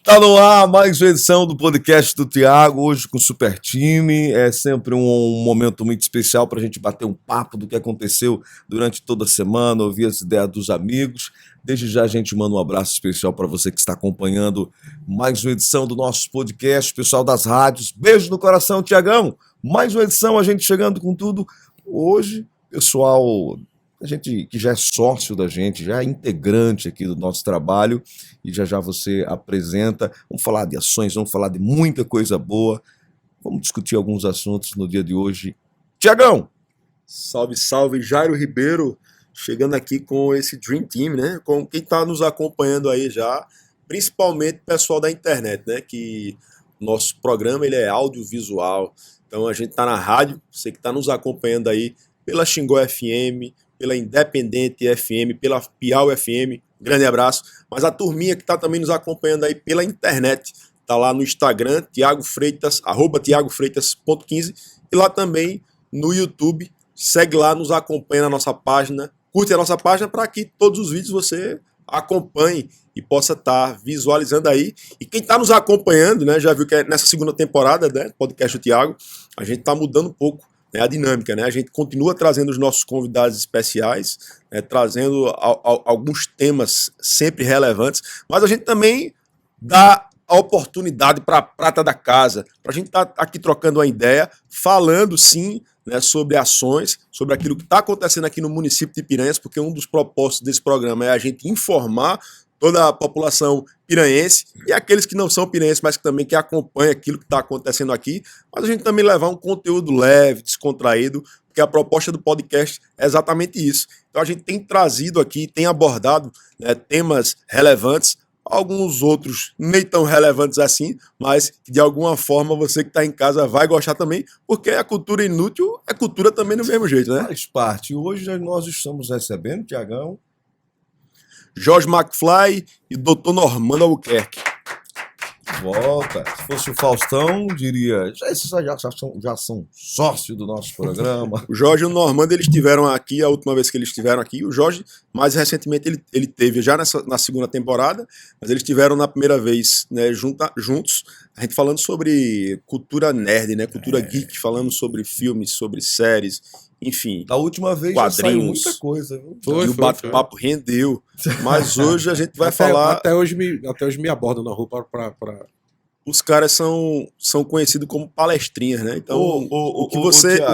Tá no ar mais uma edição do podcast do Thiago, hoje com o Super Time. É sempre um momento muito especial para a gente bater um papo do que aconteceu durante toda a semana, ouvir as ideias dos amigos. Desde já a gente manda um abraço especial para você que está acompanhando mais uma edição do nosso podcast, pessoal das rádios. Beijo no coração, Thiagão. Mais uma edição, a gente chegando com tudo. Hoje, pessoal, a gente que já é sócio da gente, já é integrante aqui do nosso trabalho, e já você apresenta. Vamos falar de ações, vamos falar de muita coisa boa, vamos discutir alguns assuntos no dia de hoje. Tiagão! Salve, salve, Jairo Ribeiro, chegando aqui com esse Dream Team, né? Com quem está nos acompanhando aí já, principalmente o pessoal da internet, né? Que nosso programa ele é audiovisual, então a gente está na rádio, você que está nos acompanhando aí pela Xingó FM, pela Independente FM, pela Piau FM, grande abraço. Mas a turminha que está também nos acompanhando aí pela internet, está lá no Instagram, Thiago Freitas, @thiagofreitas.15, e lá também no YouTube, segue lá, nos acompanha na nossa página, curte a nossa página para que todos os vídeos você acompanhe e possa estar visualizando aí. E quem está nos acompanhando, né, já viu que nessa segunda temporada, né, podcast do Thiago, a gente está mudando um pouco a dinâmica, né? A gente continua trazendo os nossos convidados especiais, né, trazendo alguns temas sempre relevantes, mas a gente também dá a oportunidade para a prata da casa, para a gente estar aqui trocando uma ideia, falando sim, né, sobre ações, sobre aquilo que está acontecendo aqui no município de Piranhas, porque um dos propósitos desse programa é a gente informar toda a população piranhense e aqueles que não são piranhenses, mas que também que acompanham aquilo que está acontecendo aqui, mas a gente também levar um conteúdo leve, descontraído, porque a proposta do podcast é exatamente isso. Então a gente tem trazido aqui, tem abordado, né, temas relevantes, alguns outros nem tão relevantes assim, mas que de alguma forma você que está em casa vai gostar também, porque a cultura inútil é cultura também do mesmo jeito, né? Faz parte. Hoje nós estamos recebendo, Tiagão, Jorge McFly e Dr. Normando Albuquerque. Volta. Se fosse o Faustão, diria, esses já são sócios do nosso programa. O Jorge e o Normando, eles estiveram aqui, a última vez que eles estiveram aqui. O Jorge, mais recentemente, ele teve já na segunda temporada, mas eles estiveram na primeira vez, né, juntos, a gente falando sobre cultura nerd, né, cultura geek, falando sobre filmes, sobre séries, enfim. Da última vez quadrinhos, já saiu muita coisa, viu? E o bate-papo rendeu. Mas hoje a gente vai falar... Até hoje me abordam na rua para... Os caras são conhecidos como palestrinhas, né? Então, o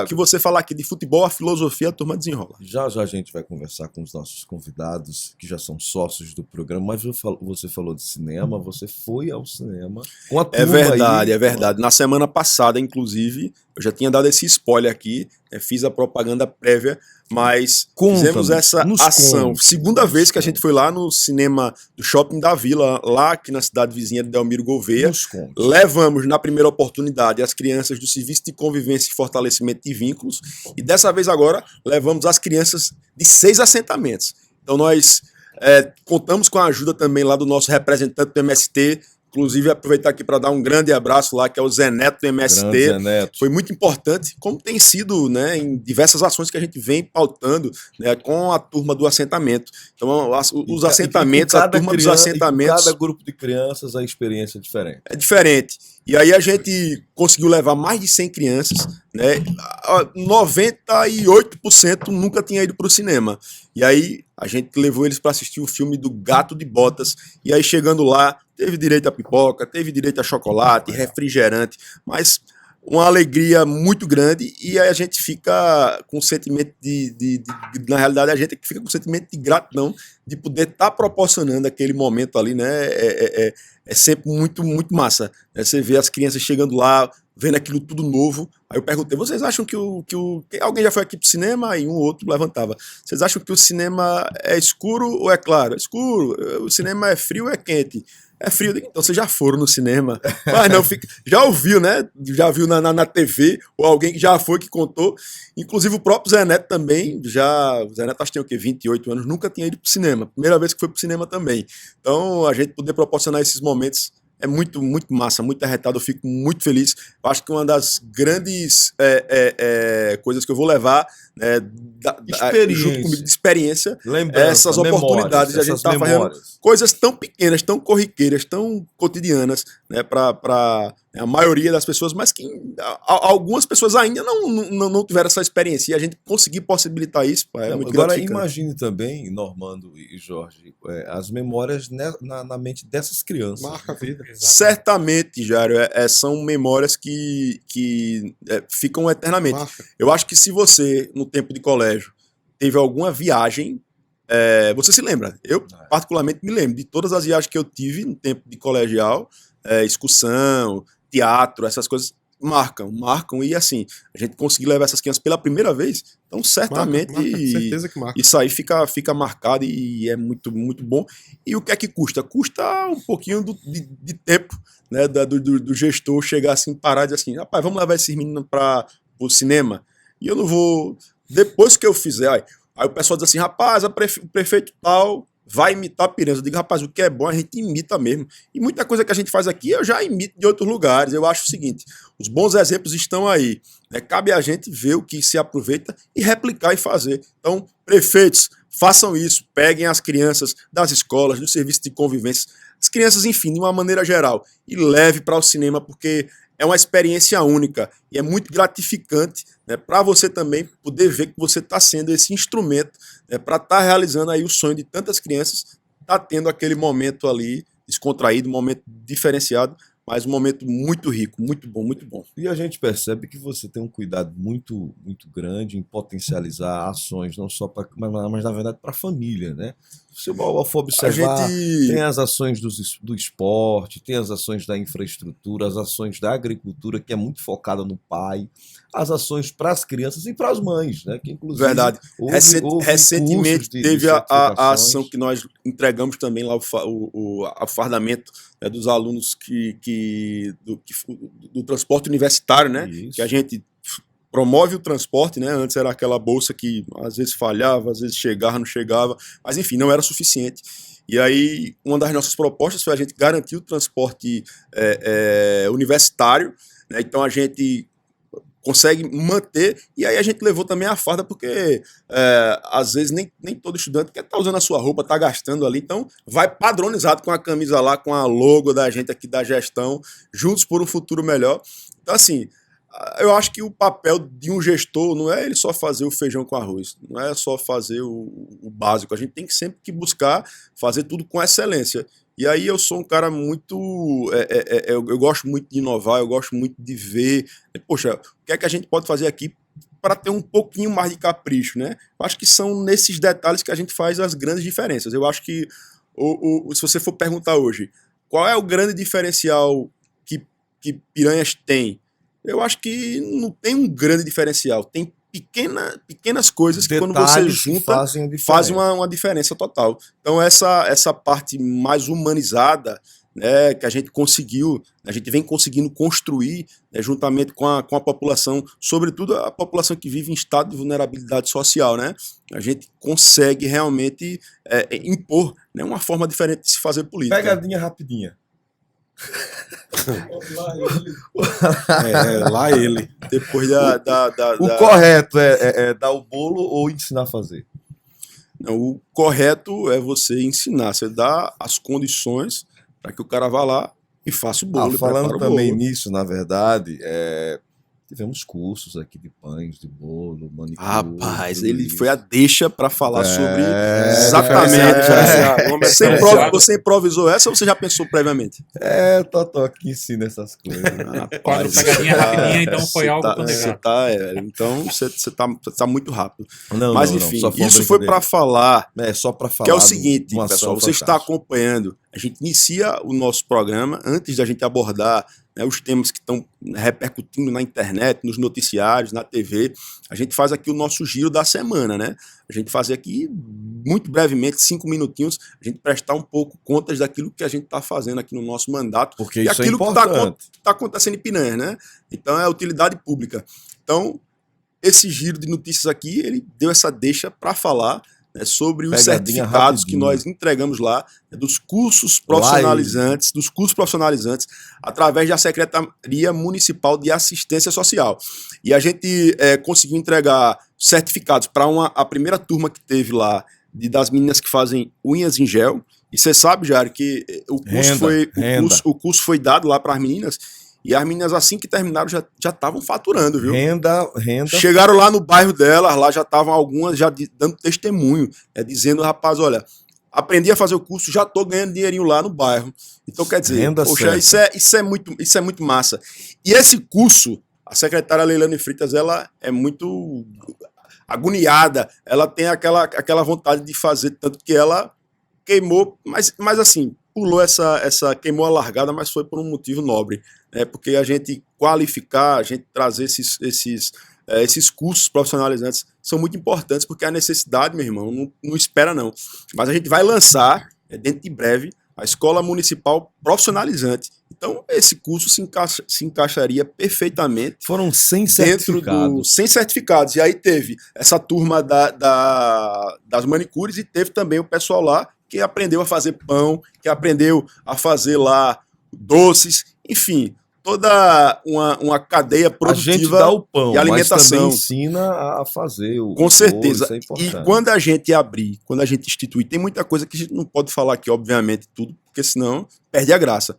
que você falar aqui de futebol, a filosofia, a turma desenrola. Já a gente vai conversar com os nossos convidados, que já são sócios do programa, mas você falou de cinema, você foi ao cinema com a turma. É verdade. Na semana passada, inclusive, eu já tinha dado esse spoiler aqui, fiz a propaganda prévia, mas fizemos essa ação. Segunda vez que a gente foi lá no cinema do Shopping da Vila, lá aqui na cidade vizinha de Delmiro Gouveia. Levamos na primeira oportunidade as crianças do Serviço de Convivência e Fortalecimento de Vínculos, e dessa vez agora levamos as crianças de 6 assentamentos. Então nós contamos com a ajuda também lá do nosso representante do MST. Inclusive, aproveitar aqui para dar um grande abraço lá, que é o Zé Neto do MST. Zé Neto. Foi muito importante, como tem sido, né, em diversas ações que a gente vem pautando, né, com a turma do assentamento. Então, os assentamentos, a turma dos assentamentos... Cada grupo de crianças, a experiência é diferente. É diferente. E aí a gente conseguiu levar mais de 100 crianças, né? 98% nunca tinha ido para o cinema. E aí a gente levou eles para assistir o filme do Gato de Botas. E aí chegando lá, teve direito a pipoca, teve direito a chocolate, refrigerante, mas uma alegria muito grande. E aí a gente fica com um sentimento na realidade, a gente fica com um sentimento de gratidão de poder estar proporcionando aquele momento ali, né? É sempre muito, muito massa, né? Você vê as crianças chegando lá, vendo aquilo tudo novo. Aí eu perguntei, vocês acham que alguém já foi aqui pro cinema? Aí um ou outro levantava. Vocês acham que o cinema é escuro ou é claro? É escuro. O cinema é frio ou é quente? É frio. Então vocês já foram no cinema. Mas não, já ouviu, né? Já viu na TV, ou alguém que já foi, que contou. Inclusive o próprio Zé Neto também, o Zé Neto acho que tem o quê? 28 anos, nunca tinha ido pro cinema. Primeira vez que foi pro cinema também. Então a gente poder proporcionar esses momentos é muito, muito massa, muito arretado, eu fico muito feliz. Eu acho que uma das grandes coisas que eu vou levar, né, junto comigo de experiência, essas oportunidades de a gente estar fazendo coisas tão pequenas, tão corriqueiras, tão cotidianas, né, para a maioria das pessoas, mas que algumas pessoas ainda não tiveram essa experiência, e a gente conseguir possibilitar isso, é muito agora gratificante. Imagine também, Normando e Jorge, as memórias na mente dessas crianças. Marca a vida. Certamente, Jário, são memórias que ficam eternamente. Marca. Eu acho que se você, no tempo de colégio, teve alguma viagem, você se lembra. Eu, particularmente, me lembro de todas as viagens que eu tive no tempo de colegial, excursão, teatro, essas coisas marcam, e assim, a gente conseguir levar essas crianças pela primeira vez, então certamente marca, certeza que marca. Isso aí fica marcado e é muito, muito bom. E o que é que custa? Custa um pouquinho de tempo, né, do gestor chegar assim, parar e dizer assim, rapaz, vamos levar esses meninos para o cinema, e eu não vou, depois que eu fizer, aí o pessoal diz assim, rapaz, o prefeito tal vai imitar Piranhas. Eu digo, rapaz, o que é bom a gente imita mesmo. E muita coisa que a gente faz aqui eu já imito de outros lugares. Eu acho o seguinte, os bons exemplos estão aí, né? Cabe a gente ver o que se aproveita e replicar e fazer. Então, prefeitos, façam isso, peguem as crianças das escolas, do serviço de convivência, as crianças, enfim, de uma maneira geral, e leve para o cinema, porque é uma experiência única e é muito gratificante, né, para você também poder ver que você está sendo esse instrumento, né, para estar realizando aí o sonho de tantas crianças, tá tendo aquele momento ali descontraído, um momento diferenciado, mas um momento muito rico, muito bom, muito bom. E a gente percebe que você tem um cuidado muito, muito grande em potencializar ações, não só para, mas na verdade para a família, né? Se você for observar, tem as ações do esporte, tem as ações da infraestrutura, as ações da agricultura, que é muito focada no pai, as ações para as crianças e para as mães, né? Que inclusive verdade. Recentemente teve a ação que nós entregamos também lá, o fardamento, né, dos alunos do transporte universitário, né? Isso. Que a gente promove o transporte, né? Antes era aquela bolsa que às vezes falhava, às vezes chegava, não chegava, mas enfim, não era suficiente. E aí, uma das nossas propostas foi a gente garantir o transporte universitário, né? Então a gente consegue manter, e aí a gente levou também a farda, porque às vezes nem todo estudante quer estar usando a sua roupa, tá gastando ali, então vai padronizado com a camisa lá, com a logo da gente aqui da gestão, juntos por um futuro melhor. Então assim, eu acho que o papel de um gestor não é ele só fazer o feijão com arroz, não é só fazer o básico, a gente tem que sempre que buscar fazer tudo com excelência. E aí eu sou um cara muito, eu gosto muito de inovar, eu gosto muito de ver, poxa, o que é que a gente pode fazer aqui para ter um pouquinho mais de capricho, né? Eu acho que são nesses detalhes que a gente faz as grandes diferenças. Eu acho que, se você for perguntar hoje, qual é o grande diferencial que Piranhas tem? Eu acho que não tem um grande diferencial, tem pequenas coisas que quando você junta fazem uma diferença total. Então essa parte mais humanizada, né, que a gente conseguiu, a gente vem conseguindo construir, né, juntamente com a população, sobretudo a população que vive em estado de vulnerabilidade social, né, a gente consegue realmente impor, né, uma forma diferente de se fazer política. Pegadinha rapidinha. Lá ele. Depois o correto é dar o bolo ou ensinar a fazer? Não, o correto é você ensinar, você dá as condições para que o cara vá lá e faça o bolo. Falando também nisso, na verdade, tivemos cursos aqui de pães, de bolo, manicure. Rapaz, ele foi a deixa para falar sobre exatamente. Você improvisou essa ou você já pensou previamente? Totó que ensina essas coisas. Quando pegadinha rapidinha, então foi algo planejado. Então você tá muito rápido. Mas enfim, isso foi para falar. Só para falar. Que é o seguinte, pessoal, você está acompanhando. A gente inicia o nosso programa antes da gente abordar, né, os temas que estão repercutindo na internet, nos noticiários, na TV. A gente faz aqui o nosso giro da semana, né? A gente faz aqui, muito brevemente, 5 minutinhos, a gente prestar um pouco contas daquilo que a gente está fazendo aqui no nosso mandato. Porque e isso aquilo é importante. que está acontecendo em Piranhas, né? Então é utilidade pública. Então, esse giro de notícias aqui, ele deu essa deixa para falar, né, sobre os Pegadinha certificados que rapidinho. nós entregamos lá, né, dos cursos profissionalizantes, através da Secretaria Municipal de Assistência Social. E a gente conseguiu entregar certificados para a primeira turma que teve lá, das meninas que fazem unhas em gel. E você sabe, Jário, que o curso foi dado lá para as meninas, e as meninas, assim que terminaram, já estavam faturando, viu? Renda. Chegaram lá no bairro delas, lá já estavam algumas já dando testemunho, dizendo, rapaz, olha, aprendi a fazer o curso, já estou ganhando dinheirinho lá no bairro. Então, quer dizer, Renda poxa, isso é muito massa. E esse curso, a secretária Leilane Freitas, ela é muito agoniada, ela tem aquela vontade de fazer, tanto que ela queimou, mas assim, pulou queimou a largada, mas foi por um motivo nobre, né? Porque a gente qualificar, a gente trazer esses cursos profissionalizantes são muito importantes, porque a necessidade, meu irmão, não espera não. Mas a gente vai lançar, dentro de breve, a Escola Municipal Profissionalizante. Então, esse curso se encaixaria perfeitamente. Foram 100 certificados. 100 certificados. E aí teve essa turma das manicures e teve também o pessoal lá que aprendeu a fazer pão, que aprendeu a fazer lá doces, enfim, toda uma cadeia produtiva. A gente dá o pão, e alimentação. Mas também ensina a fazer Com certeza. Isso é importante. E quando a gente abrir, quando a gente instituir, tem muita coisa que a gente não pode falar aqui, obviamente, tudo, porque senão perde a graça.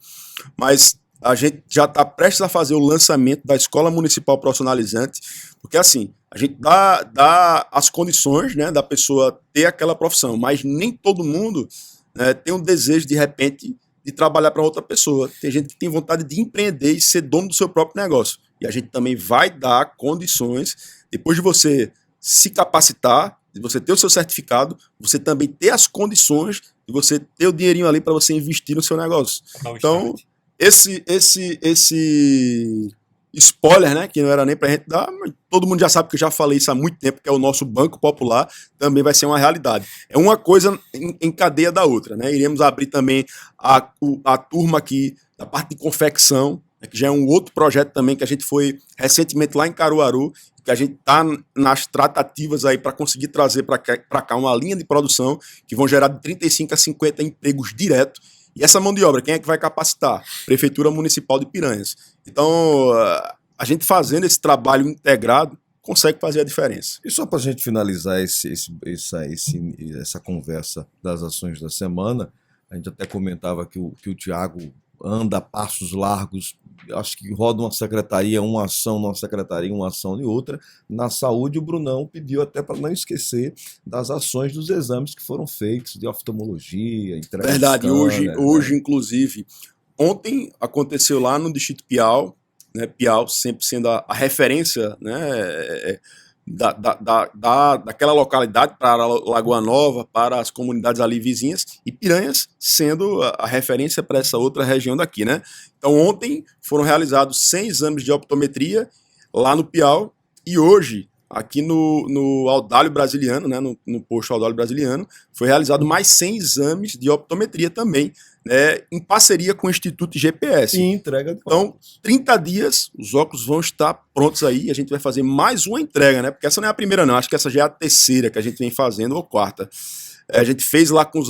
Mas a gente já está prestes a fazer o lançamento da Escola Municipal Profissionalizante, porque assim, a gente dá as condições, né, da pessoa ter aquela profissão, mas nem todo mundo, né, tem um desejo, de repente, de trabalhar para outra pessoa. Tem gente que tem vontade de empreender e ser dono do seu próprio negócio. E a gente também vai dar condições, depois de você se capacitar, de você ter o seu certificado, você também ter as condições de você ter o dinheirinho ali para você investir no seu negócio. Então, esse spoiler, né, que não era nem pra gente dar, mas todo mundo já sabe que eu já falei isso há muito tempo, que é o nosso Banco Popular, também vai ser uma realidade. É uma coisa em cadeia da outra, né? Iremos abrir também a turma aqui da parte de confecção, né, que já é um outro projeto também, que a gente foi recentemente lá em Caruaru, que a gente está nas tratativas aí para conseguir trazer para cá uma linha de produção que vão gerar de 35 a 50 empregos direto. E essa mão de obra, quem é que vai capacitar? Prefeitura Municipal de Piranhas. Então, a gente fazendo esse trabalho integrado, consegue fazer a diferença. E só para a gente finalizar essa conversa das ações da semana, a gente até comentava que o Thiago anda a passos largos, acho que roda uma secretaria, uma ação numa secretaria, uma ação de outra. Na saúde, o Brunão pediu até para não esquecer das ações dos exames que foram feitos, de oftalmologia, entrega. Verdade, hoje, inclusive, ontem aconteceu lá no Distrito Piau, né, Piau sempre sendo a referência, né, daquela localidade para a Lagoa Nova, para as comunidades ali vizinhas, e Piranhas sendo a referência para essa outra região daqui, né? Então ontem foram realizados 100 exames de optometria lá no Piau, e hoje, aqui no Audálio Brasiliano, né, no posto Audálio Brasiliano, foi realizado mais 100 exames de optometria também, né, em parceria com o Instituto GPS. E entrega de Então, óculos. 30 dias, os óculos vão estar prontos aí, e a gente vai fazer mais uma entrega, né? Porque essa não é a primeira, não. Acho que essa já é a terceira que a gente vem fazendo, ou quarta. A gente fez lá com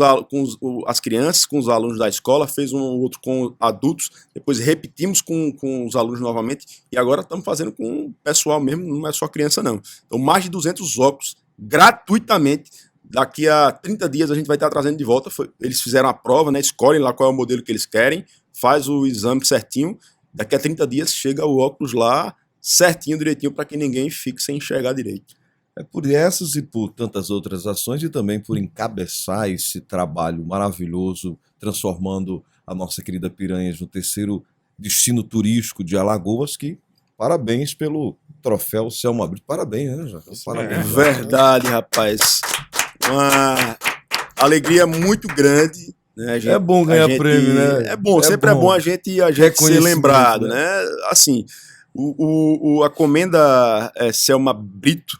as crianças, com os alunos da escola, fez um outro com adultos, depois repetimos com os alunos novamente, e agora estamos fazendo com o pessoal mesmo, não é só criança, não. Então, mais de 200 óculos, gratuitamente. Daqui a 30 dias a gente vai estar trazendo de volta. Eles fizeram a prova, né? Escolhem lá qual é o modelo que eles querem, faz o exame certinho. Daqui a 30 dias chega o óculos lá certinho, direitinho, para que ninguém fique sem enxergar direito. É por essas e por tantas outras ações, e também por encabeçar esse trabalho maravilhoso, transformando a nossa querida Piranhas no terceiro destino turístico de Alagoas, que parabéns pelo troféu Selma Brito. Parabéns, né, Jaco? Parabéns. Verdade, rapaz. Uma alegria muito grande, né? É bom ganhar prêmio, né? É bom, sempre é bom a gente ser lembrado, né? Assim, a comenda Selma Brito,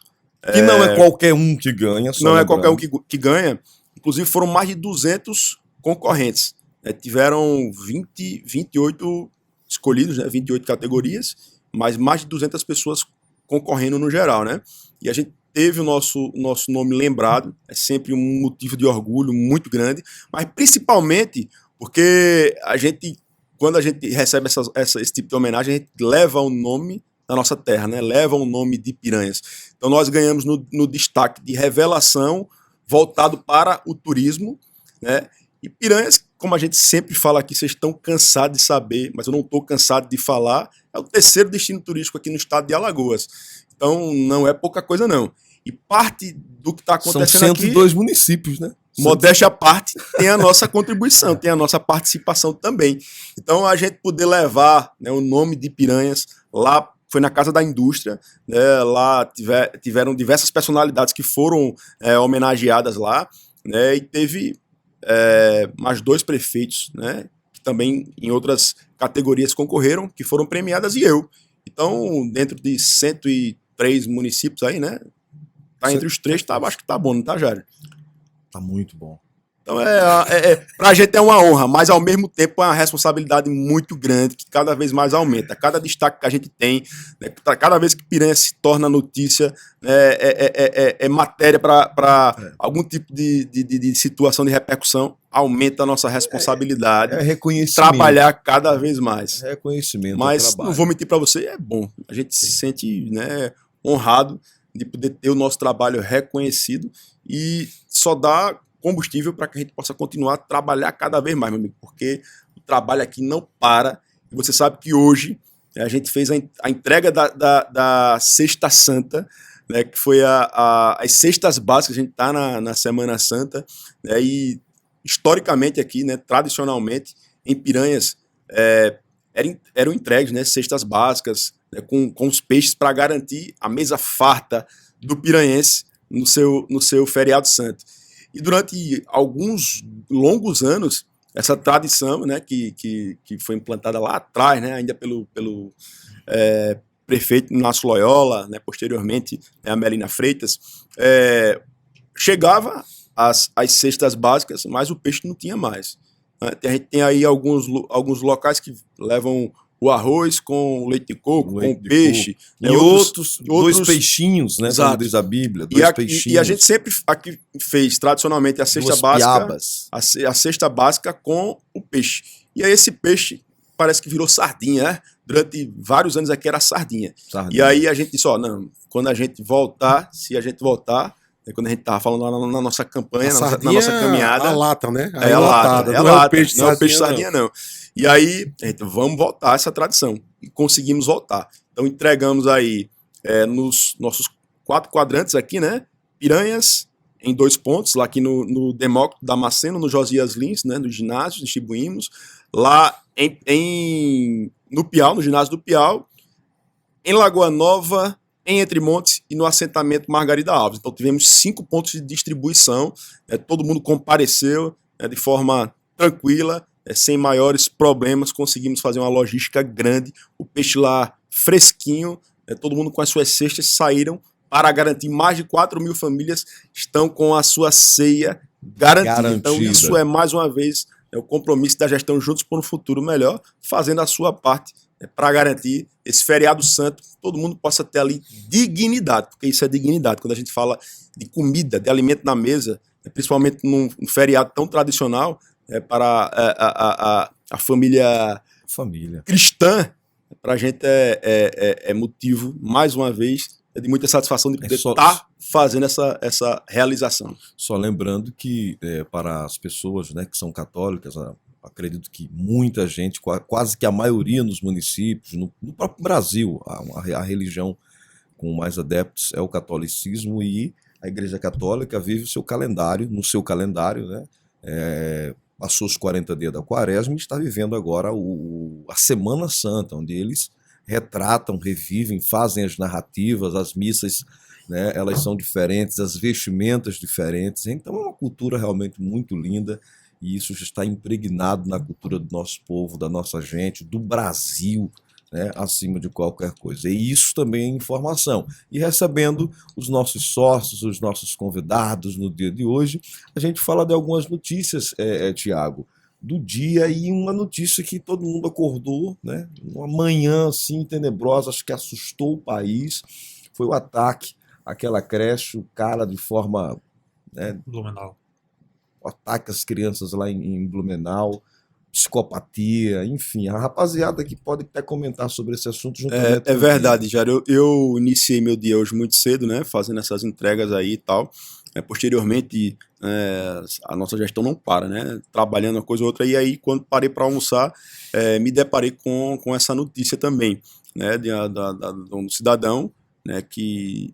que não é qualquer um que ganha. Não é qualquer um que ganha. Inclusive foram mais de 200 concorrentes, né? Tiveram 28 escolhidos, né? 28 categorias, mas mais de 200 pessoas concorrendo no geral, né? E a gente teve o nosso nome lembrado, é sempre um motivo de orgulho muito grande, mas principalmente porque quando a gente recebe esse tipo de homenagem, a gente leva o nome da nossa terra, né? Leva o nome de Piranhas. Então nós ganhamos no destaque de revelação voltado para o turismo, né? E Piranhas, como a gente sempre fala aqui, vocês estão cansados de saber, mas eu não estou cansado de falar, é o terceiro destino turístico aqui no estado de Alagoas. Então não é pouca coisa não. E parte do que está acontecendo São 102 aqui, municípios, né? modéstia à parte, tem a nossa contribuição, tem a nossa participação também. Então a gente poder levar, né, o nome de Piranhas lá, foi na Casa da Indústria, né, lá tiveram diversas personalidades que foram homenageadas lá, né, e teve mais 2 prefeitos, né, que também em outras categorias concorreram, que foram premiadas, e eu. Então, dentro de 103 municípios aí, né, tá entre os 3, acho que tá bom, não tá, Jário? Tá muito bom. Então, pra gente é uma honra, mas ao mesmo tempo é uma responsabilidade muito grande, que cada vez mais aumenta. Cada destaque que a gente tem, né, cada vez que Piranha se torna notícia, é matéria para algum tipo de situação de repercussão, aumenta a nossa responsabilidade. É reconhecimento. Trabalhar cada vez mais. É reconhecimento. Mas não vou mentir para você, é bom. A gente se sente, né, honrado de poder ter o nosso trabalho reconhecido e só dá combustível para que a gente possa continuar a trabalhar cada vez mais, meu amigo, porque o trabalho aqui não para. E você sabe que hoje a gente fez a entrega da Sexta Santa, né, que foi as cestas básicas. A gente está na Semana Santa, né, e historicamente aqui, né, tradicionalmente, em Piranhas, eram entregues, né, cestas básicas, né, com os peixes para garantir a mesa farta do piranhense no seu feriado santo. E durante alguns longos anos, essa tradição, né, que foi implantada lá atrás, né, ainda pelo prefeito Inácio Loyola, né, posteriormente, né, a Melina Freitas, chegava às cestas básicas, mas o peixe não tinha mais. A gente tem aí alguns locais que levam o arroz com leite de coco, com peixe. E outros 2 peixinhos, né? Exato. Como diz a Bíblia, 2 peixinhos. E a gente sempre aqui fez, tradicionalmente, a cesta 2 básica. piabas. A cesta básica com o peixe. E aí esse peixe parece que virou sardinha, né? Durante vários anos aqui era sardinha. E aí a gente disse, não, quando a gente voltar, se a gente voltar, quando a gente estava falando na nossa campanha, na nossa caminhada. A lata, né? A lata. Não é o peixe não é o peixe sardinha, não. E aí, a gente, vamos voltar a essa tradição. E conseguimos voltar. Então, entregamos aí nos nossos 4 quadrantes aqui, né? Piranhas em 2 pontos, lá aqui no Demócrito Damasceno, no Josias Lins, né? No ginásio, distribuímos. Lá no Piau, no ginásio do Piau. Em Lagoa Nova, em Entre Montes e no assentamento Margarida Alves. Então tivemos 5 pontos de distribuição, todo mundo compareceu de forma tranquila, sem maiores problemas, conseguimos fazer uma logística grande, o peixe lá fresquinho, todo mundo com as suas cestas saíram para garantir. Mais de 4.000 famílias estão com a sua ceia garantida. Então isso é mais uma vez o compromisso da gestão Juntos por um Futuro Melhor, fazendo a sua parte para garantir esse feriado santo, que todo mundo possa ter ali dignidade, porque isso é dignidade. Quando a gente fala de comida, de alimento na mesa, principalmente num feriado tão tradicional, para a família cristã, para a gente é motivo, mais uma vez, de muita satisfação de poder estar fazendo essa realização. Só lembrando que para as pessoas, né, que são católicas, acredito que muita gente, quase que a maioria nos municípios, no próprio Brasil, a religião com mais adeptos é o catolicismo, e a Igreja Católica vive o seu calendário, no seu calendário, né? Passou os 40 dias da Quaresma e está vivendo agora a Semana Santa, onde eles retratam, revivem, fazem as narrativas, as missas, né, elas são diferentes, as vestimentas diferentes. Então é uma cultura realmente muito linda, e isso já está impregnado na cultura do nosso povo, da nossa gente, do Brasil, né, acima de qualquer coisa. E isso também é informação. E recebendo os nossos sócios, os nossos convidados no dia de hoje, a gente fala de algumas notícias, Tiago, do dia, e uma notícia que todo mundo acordou, né, uma manhã assim tenebrosa, acho que assustou o país, foi o ataque aquela creche, o cara de forma, né, Blumenau. ataca as crianças lá em Blumenau, psicopatia, enfim, a rapaziada que pode até comentar sobre esse assunto juntamente É com verdade, Jário. Eu iniciei meu dia hoje muito cedo, né? Fazendo essas entregas aí e tal. Posteriormente, a nossa gestão não para, né? Trabalhando uma coisa ou outra. E aí, quando parei para almoçar, me deparei com essa notícia também, né? De um cidadão, né? Que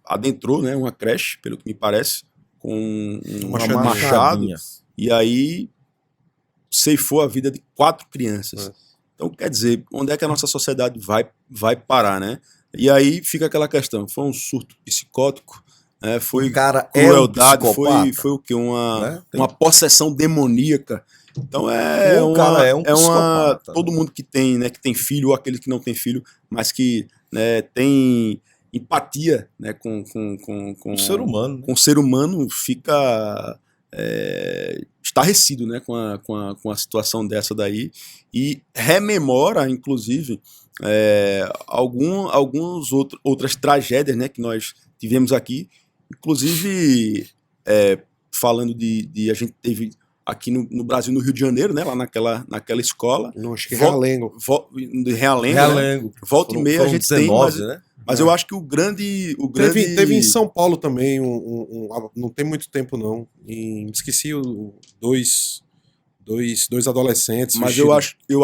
adentrou, né? Uma creche, pelo que me parece, com um uma machado. machadinha. E aí ceifou a vida de 4 crianças. Então, quer dizer, onde é que a nossa sociedade vai parar, né? E aí fica aquela questão, foi um surto psicótico, né? Foi O cara crueldade, é um psicopata, foi o quê? né? Uma possessão demoníaca. Então O cara é um psicopata. todo mundo que tem, né, que tem filho, ou aqueles que não tem filho, mas que, né, tem empatia, né, com Um ser humano, né? com o ser humano, fica estarrecido, né, com a situação dessa daí, e rememora, inclusive, outras tragédias, né, que nós tivemos aqui, inclusive falando de a gente teve aqui no Brasil, no Rio de Janeiro, né, lá naquela escola. Não, acho que Realengo. De Realengo, Realengo. né? Volta e meia a gente 19, tem, né? mas eu acho que o grande... Teve em São Paulo também, não tem muito tempo não, esqueci dois adolescentes. Mas eu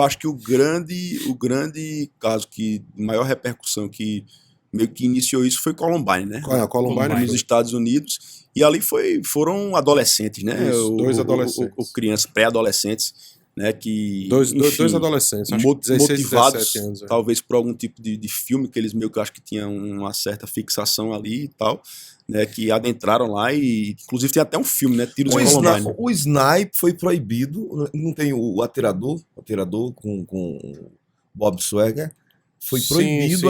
acho que o grande caso que maior repercussão que meio que iniciou isso foi Columbine, né? Columbine nos Estados Unidos. E ali foram adolescentes, né? Isso, dois adolescentes. Ou crianças, pré-adolescentes, né? Que, dois enfim, adolescentes, acho que 16, motivados 17 anos. talvez por algum tipo de filme que eles meio que eu acho que tinham uma certa fixação ali e tal, né? Que adentraram lá e inclusive tem até um filme, né? Tiros em Columbine. O snipe foi proibido, não tem o atirador com Bob Swagger, foi proibido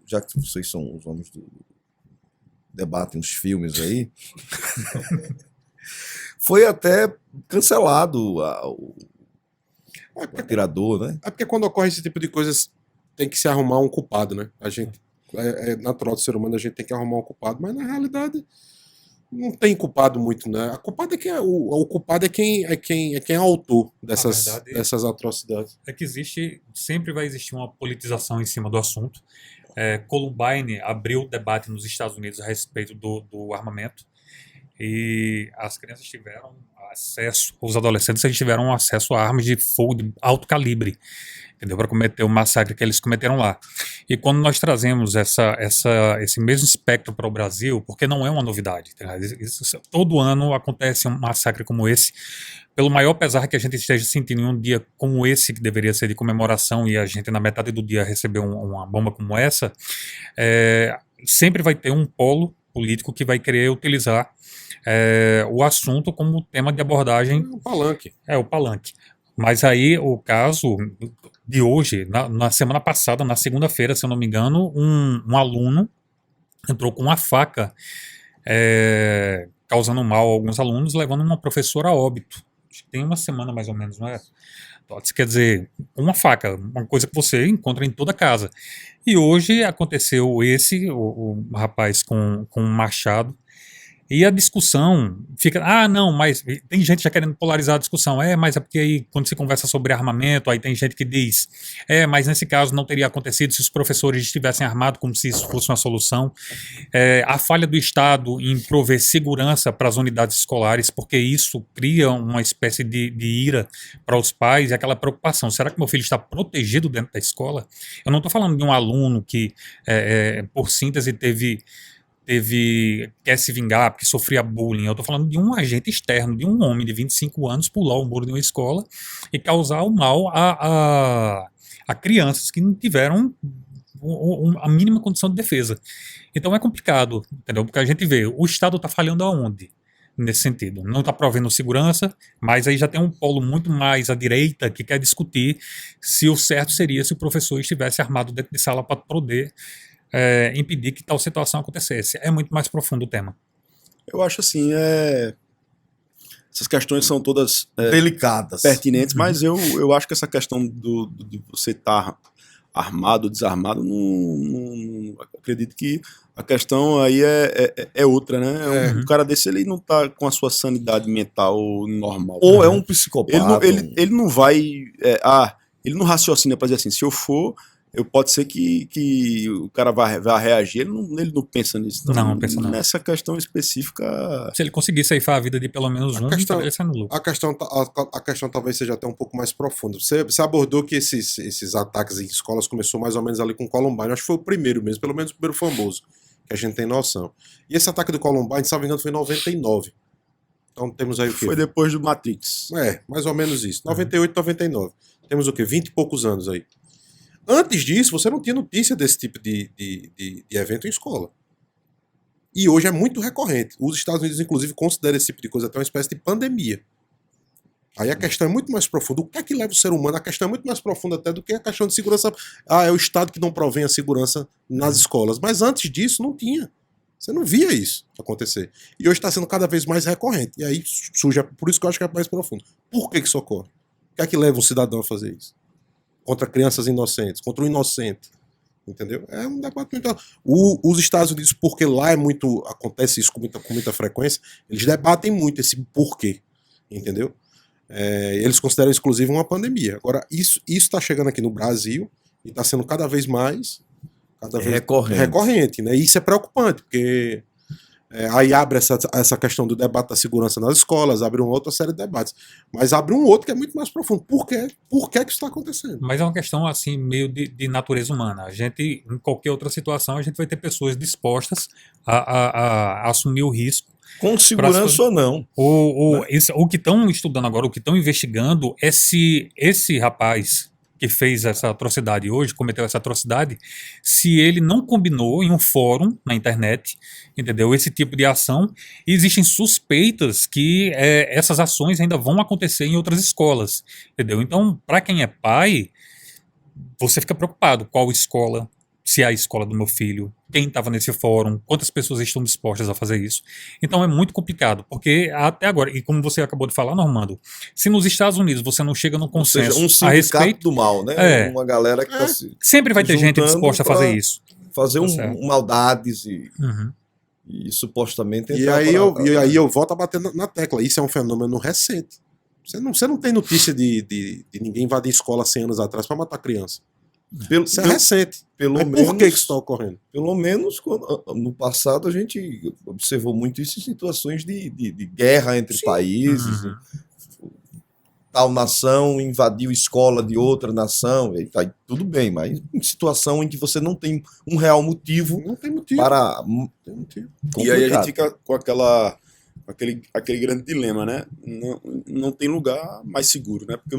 já que vocês são os homens do debatem os filmes aí, foi até cancelado o atirador, né? É porque quando ocorre esse tipo de coisas tem que se arrumar um culpado, né? A gente é natural do ser humano, a gente tem que arrumar um culpado, mas na realidade não tem culpado muito, né? A culpada o culpado é quem é autor dessas atrocidades. É que sempre vai existir uma politização em cima do assunto. Columbine abriu o debate nos Estados Unidos a respeito do armamento e as crianças tiveram acesso, os adolescentes eles tiveram acesso a armas de fogo de alto calibre, entendeu? Para cometer o massacre que eles cometeram lá. E quando nós trazemos esse mesmo espectro para o Brasil, porque não é uma novidade, todo ano acontece um massacre como esse, pelo maior pesar que a gente esteja sentindo em um dia como esse, que deveria ser de comemoração, e a gente na metade do dia recebeu uma bomba como essa, sempre vai ter um polo político que vai querer utilizar o assunto como tema de abordagem. O palanque. O palanque. Mas aí o caso de hoje, na semana passada, na segunda-feira, se eu não me engano, um aluno entrou com uma faca causando mal a alguns alunos, levando uma professora a óbito. Acho que tem uma semana mais ou menos, não é? Isso quer dizer, uma faca, uma coisa que você encontra em toda casa. E hoje aconteceu o rapaz com um machado. E a discussão fica, não, mas tem gente já querendo polarizar a discussão, mas é porque aí quando se conversa sobre armamento, aí tem gente que diz, mas nesse caso não teria acontecido se os professores estivessem armados como se isso fosse uma solução. A falha do Estado em prover segurança para as unidades escolares, porque isso cria uma espécie de ira para os pais e aquela preocupação, será que meu filho está protegido dentro da escola? Eu não estou falando de um aluno que, por síntese, quer se vingar porque sofria bullying. Eu estou falando de um agente externo, de um homem de 25 anos pular o muro de uma escola e causar o mal a crianças que não tiveram a mínima condição de defesa. Então é complicado, entendeu? Porque a gente vê, o Estado está falhando aonde? Nesse sentido. Não está provendo segurança, mas aí já tem um polo muito mais à direita que quer discutir se o certo seria se o professor estivesse armado dentro de sala para poder impedir que tal situação acontecesse. É muito mais profundo o tema. Eu acho assim, essas questões são todas delicadas, pertinentes, mas eu acho que essa questão de você estar armado ou desarmado, acredito que a questão aí é outra, né? Um cara desse, ele não tá com a sua sanidade mental normal. Ou é um psicopata. Ele não vai... ele não raciocina pra dizer assim, se eu for... pode ser que o cara vai reagir, ele não pensa nisso. Então, Não pensa não. Nessa questão específica... Se ele conseguir ceifar a vida de pelo menos um, ele sai no lucro. A questão talvez seja até um pouco mais profunda. Você abordou que esses ataques em escolas começou mais ou menos ali com Columbine. Acho que foi o primeiro mesmo, pelo menos o primeiro famoso, que a gente tem noção. E esse ataque do Columbine, se não me engano, foi em 99. Então temos aí o quê? Foi depois do Matrix. Mais ou menos isso. 98, 99. Temos o quê? 20 e poucos anos aí. Antes disso, você não tinha notícia desse tipo de evento em escola. E hoje é muito recorrente. Os Estados Unidos, inclusive, consideram esse tipo de coisa até uma espécie de pandemia. Aí a questão é muito mais profunda. O que é que leva o ser humano? A questão é muito mais profunda até do que a questão de segurança. É o Estado que não provém a segurança nas escolas. Mas antes disso, não tinha. Você não via isso acontecer. E hoje está sendo cada vez mais recorrente. E aí surge, por isso que eu acho que é mais profundo. Por que isso ocorre? O que é que leva um cidadão a fazer isso? Contra crianças inocentes, contra o inocente. Entendeu? É um debate muito... Os Estados Unidos, porque lá acontece isso com muita frequência, eles debatem muito esse porquê. Entendeu? Eles consideram inclusive uma pandemia. Agora, isso está chegando aqui no Brasil e está sendo cada vez mais recorrente, né? E isso é preocupante, porque aí abre essa questão do debate da segurança nas escolas, abre uma outra série de debates. Mas abre um outro que é muito mais profundo. Por que que isso está acontecendo? Mas é uma questão assim, meio de natureza humana. A gente, em qualquer outra situação, a gente vai ter pessoas dispostas a assumir o risco. Com segurança ou não. O que estão estudando agora, o que estão investigando é se esse rapaz que fez essa atrocidade hoje, cometeu essa atrocidade, se ele não combinou em um fórum na internet, entendeu? Esse tipo de ação, e existem suspeitas que essas ações ainda vão acontecer em outras escolas, entendeu? Então, para quem é pai, você fica preocupado qual escola, se é a escola do meu filho, quem estava nesse fórum, quantas pessoas estão dispostas a fazer isso. Então é muito complicado, porque até agora, e como você acabou de falar, Normando, se nos Estados Unidos você não chega num consenso um sindicato a respeito do mal, né? Uma galera que está se sempre vai ter gente disposta a fazer isso. Fazer maldades e supostamente... E aí eu volto a bater na tecla. Isso é um fenômeno recente. Você não tem notícia de ninguém invadir escola 100 anos atrás para matar criança. Isso é recente. Por que isso está ocorrendo? Pelo menos no passado a gente observou muito isso em situações de guerra entre países. Tal nação invadiu escola de outra nação. E tá, tudo bem, mas em situação em que você não tem um real motivo, para... E aí a gente fica com aquele grande dilema, né? Não tem lugar mais seguro, né? Porque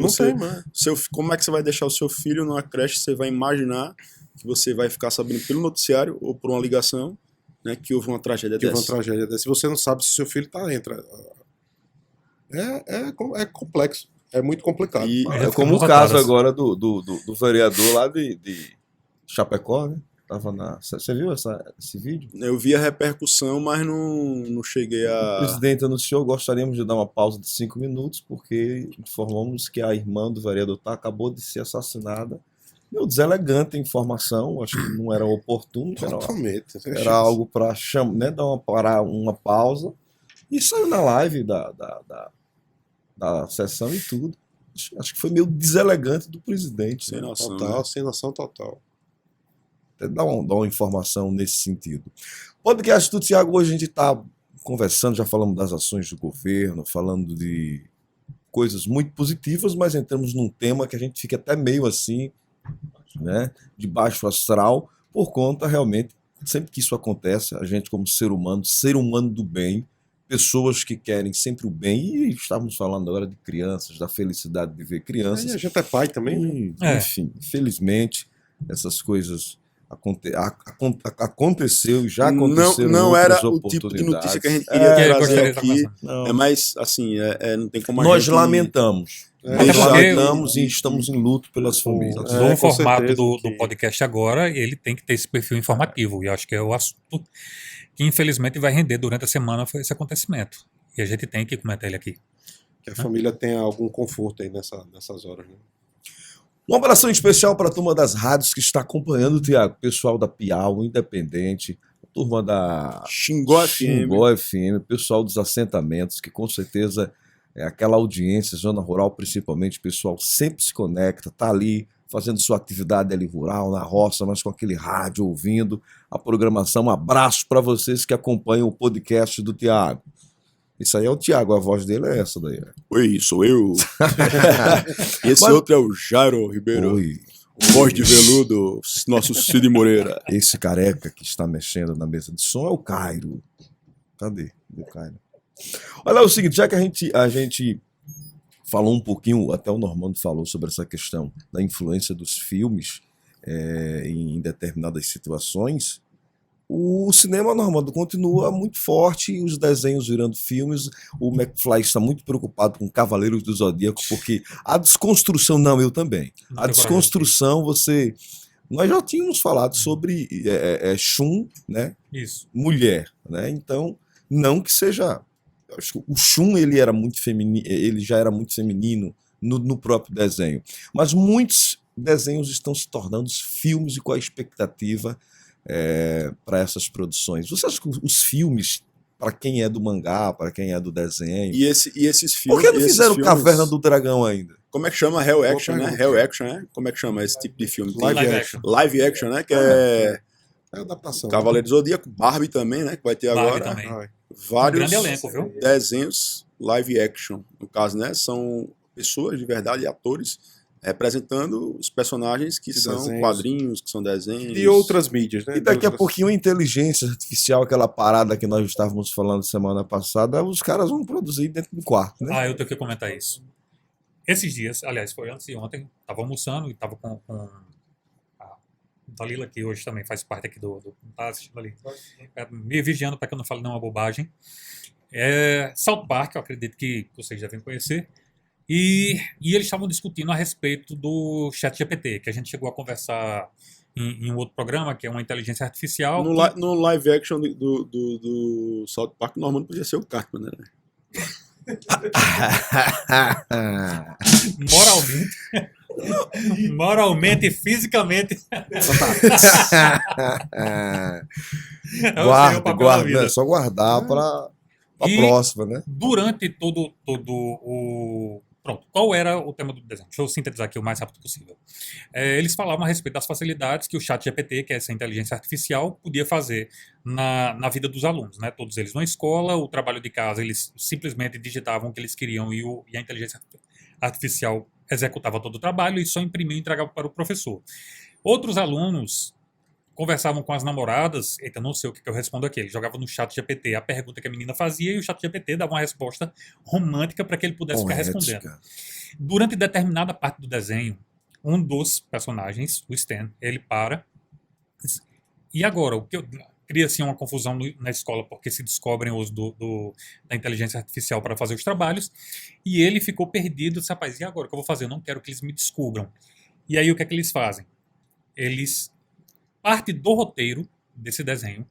como é que você vai deixar o seu filho numa creche? Você vai imaginar que você vai ficar sabendo pelo noticiário ou por uma ligação, né, que houve uma tragédia dessa. Se você não sabe se seu filho está dentro. É complexo. É muito complicado. E é como o caso agora do vereador lá de Chapecó, né? Você viu esse vídeo? Eu vi a repercussão, mas não cheguei a... O presidente anunciou: gostaríamos de dar uma pausa de 5 minutos, porque informamos que a irmã do vereador acabou de ser assassinada. Meu, deselegante a informação, acho que não era oportuno. Totalmente. Era algo para dar uma pausa. E saiu na live da sessão e tudo. Acho que foi meio deselegante do presidente. Sem noção, total, né? Sem noção total. Dar uma informação nesse sentido. Podcast do Tiago, hoje a gente está conversando, já falamos das ações do governo, falando de coisas muito positivas, mas entramos num tema que a gente fica até meio assim, né, de baixo astral, por conta realmente, sempre que isso acontece, a gente como ser humano do bem, pessoas que querem sempre o bem, e estávamos falando agora de crianças, da felicidade de ver crianças. E a gente é pai também, né? Enfim, infelizmente, essas coisas aconteceu e já aconteceu. Não era o tipo de notícia que a gente queria trazer aqui. Mas, assim, não tem como Nós lamentamos. Nós lamentamos e estamos em luto pelas famílias. O formato do podcast agora, ele tem que ter esse perfil informativo. E acho que é o assunto que, infelizmente, vai render durante a semana foi esse acontecimento. E a gente tem que comentar ele aqui. Que a família tenha algum conforto aí nessas horas, né? Um abração especial para a turma das rádios que está acompanhando, Tiago. Pessoal da Piau, Independente, a turma da Xingó FM. Xingó FM, pessoal dos assentamentos, que com certeza é aquela audiência, zona rural principalmente, o pessoal sempre se conecta, tá ali fazendo sua atividade ali rural, na roça, mas com aquele rádio ouvindo a programação. Um abraço para vocês que acompanham o podcast do Tiago. Isso aí é o Tiago, a voz dele é essa daí. Oi, sou eu. E esse Mas- outro é o Jairo Ribeiro, Oi, voz de veludo, nosso Cid Moreira. esse careca que está mexendo na mesa de som é o Cairo. Cadê o Cairo? Olha, é o seguinte, já que a gente falou um pouquinho, até o Normando falou sobre essa questão da influência dos filmes em determinadas situações, o cinema, Normando, continua muito forte, os desenhos virando filmes, o McFly está muito preocupado com Cavaleiros do Zodíaco, porque a desconstrução, não, eu também, a desconstrução, nós já tínhamos falado sobre Shun, né, Isso. mulher, né, então, não que seja... Acho que o Shun ele já era muito feminino no próprio desenho. Mas muitos desenhos estão se tornando filmes e qual a expectativa para essas produções? Você acha que os filmes, para quem é do mangá, para quem é do desenho... E esses Por filmes... que não esses fizeram filmes- Caverna do Dragão ainda? Como é que chama? Hell Action, né? pergunta. Hell Action, né? Como é que chama esse tipo de filme? Tem Live Live action. live action, né? Que é É adaptação. Cavaleiro do Zodíaco, Barbie também, né? Que vai ter Barbie agora também. Vai. vários grande elenco, viu? desenhos live action. No caso, né? São pessoas de verdade, atores, representando os personagens que De são desenhos. quadrinhos, que são desenhos. E outras mídias, né? E daqui a De outras- pouquinho a inteligência artificial, aquela parada que nós estávamos falando semana passada, os caras vão produzir dentro do quarto, né? Ah, eu tenho que comentar isso. Esses dias, aliás, foi antes de ontem, estava almoçando e estava com a Dalila, que hoje também faz parte aqui do tá assistindo ali, me vigiando para que eu não fale nenhuma bobagem. South Park, eu acredito que vocês devem conhecer. E eles estavam discutindo a respeito do ChatGPT, que a gente chegou a conversar em um outro programa, que é uma inteligência artificial. No live action do South Park, normalmente podia ser o Cartman, né? Moralmente e fisicamente. Guarda, papel da guarda, vida. é só guardar para a E- próxima, né? Durante todo o... Pronto, qual era o tema do desenho? Deixa eu sintetizar aqui o mais rápido possível. Eles falavam a respeito das facilidades que o ChatGPT, que é essa inteligência artificial, podia fazer na vida dos alunos, né? Todos eles na escola, o trabalho de casa, eles simplesmente digitavam o que eles queriam e a inteligência artificial executava todo o trabalho e só imprimia e entregava para o professor. Outros alunos conversavam com as namoradas, eita, não sei o que eu respondo aqui, ele jogava no ChatGPT a pergunta que a menina fazia e o ChatGPT dava uma resposta romântica para que ele pudesse ficar respondendo. Poética. Durante determinada parte do desenho, um dos personagens, o Stan, ele para. E agora, o que cria assim uma confusão na escola, porque se descobrem os da inteligência artificial para fazer os trabalhos, e ele ficou perdido, disse, rapaz, e agora o que eu vou fazer? Eu não quero que eles me descubram. E aí o que é que eles fazem? Parte do roteiro desse desenho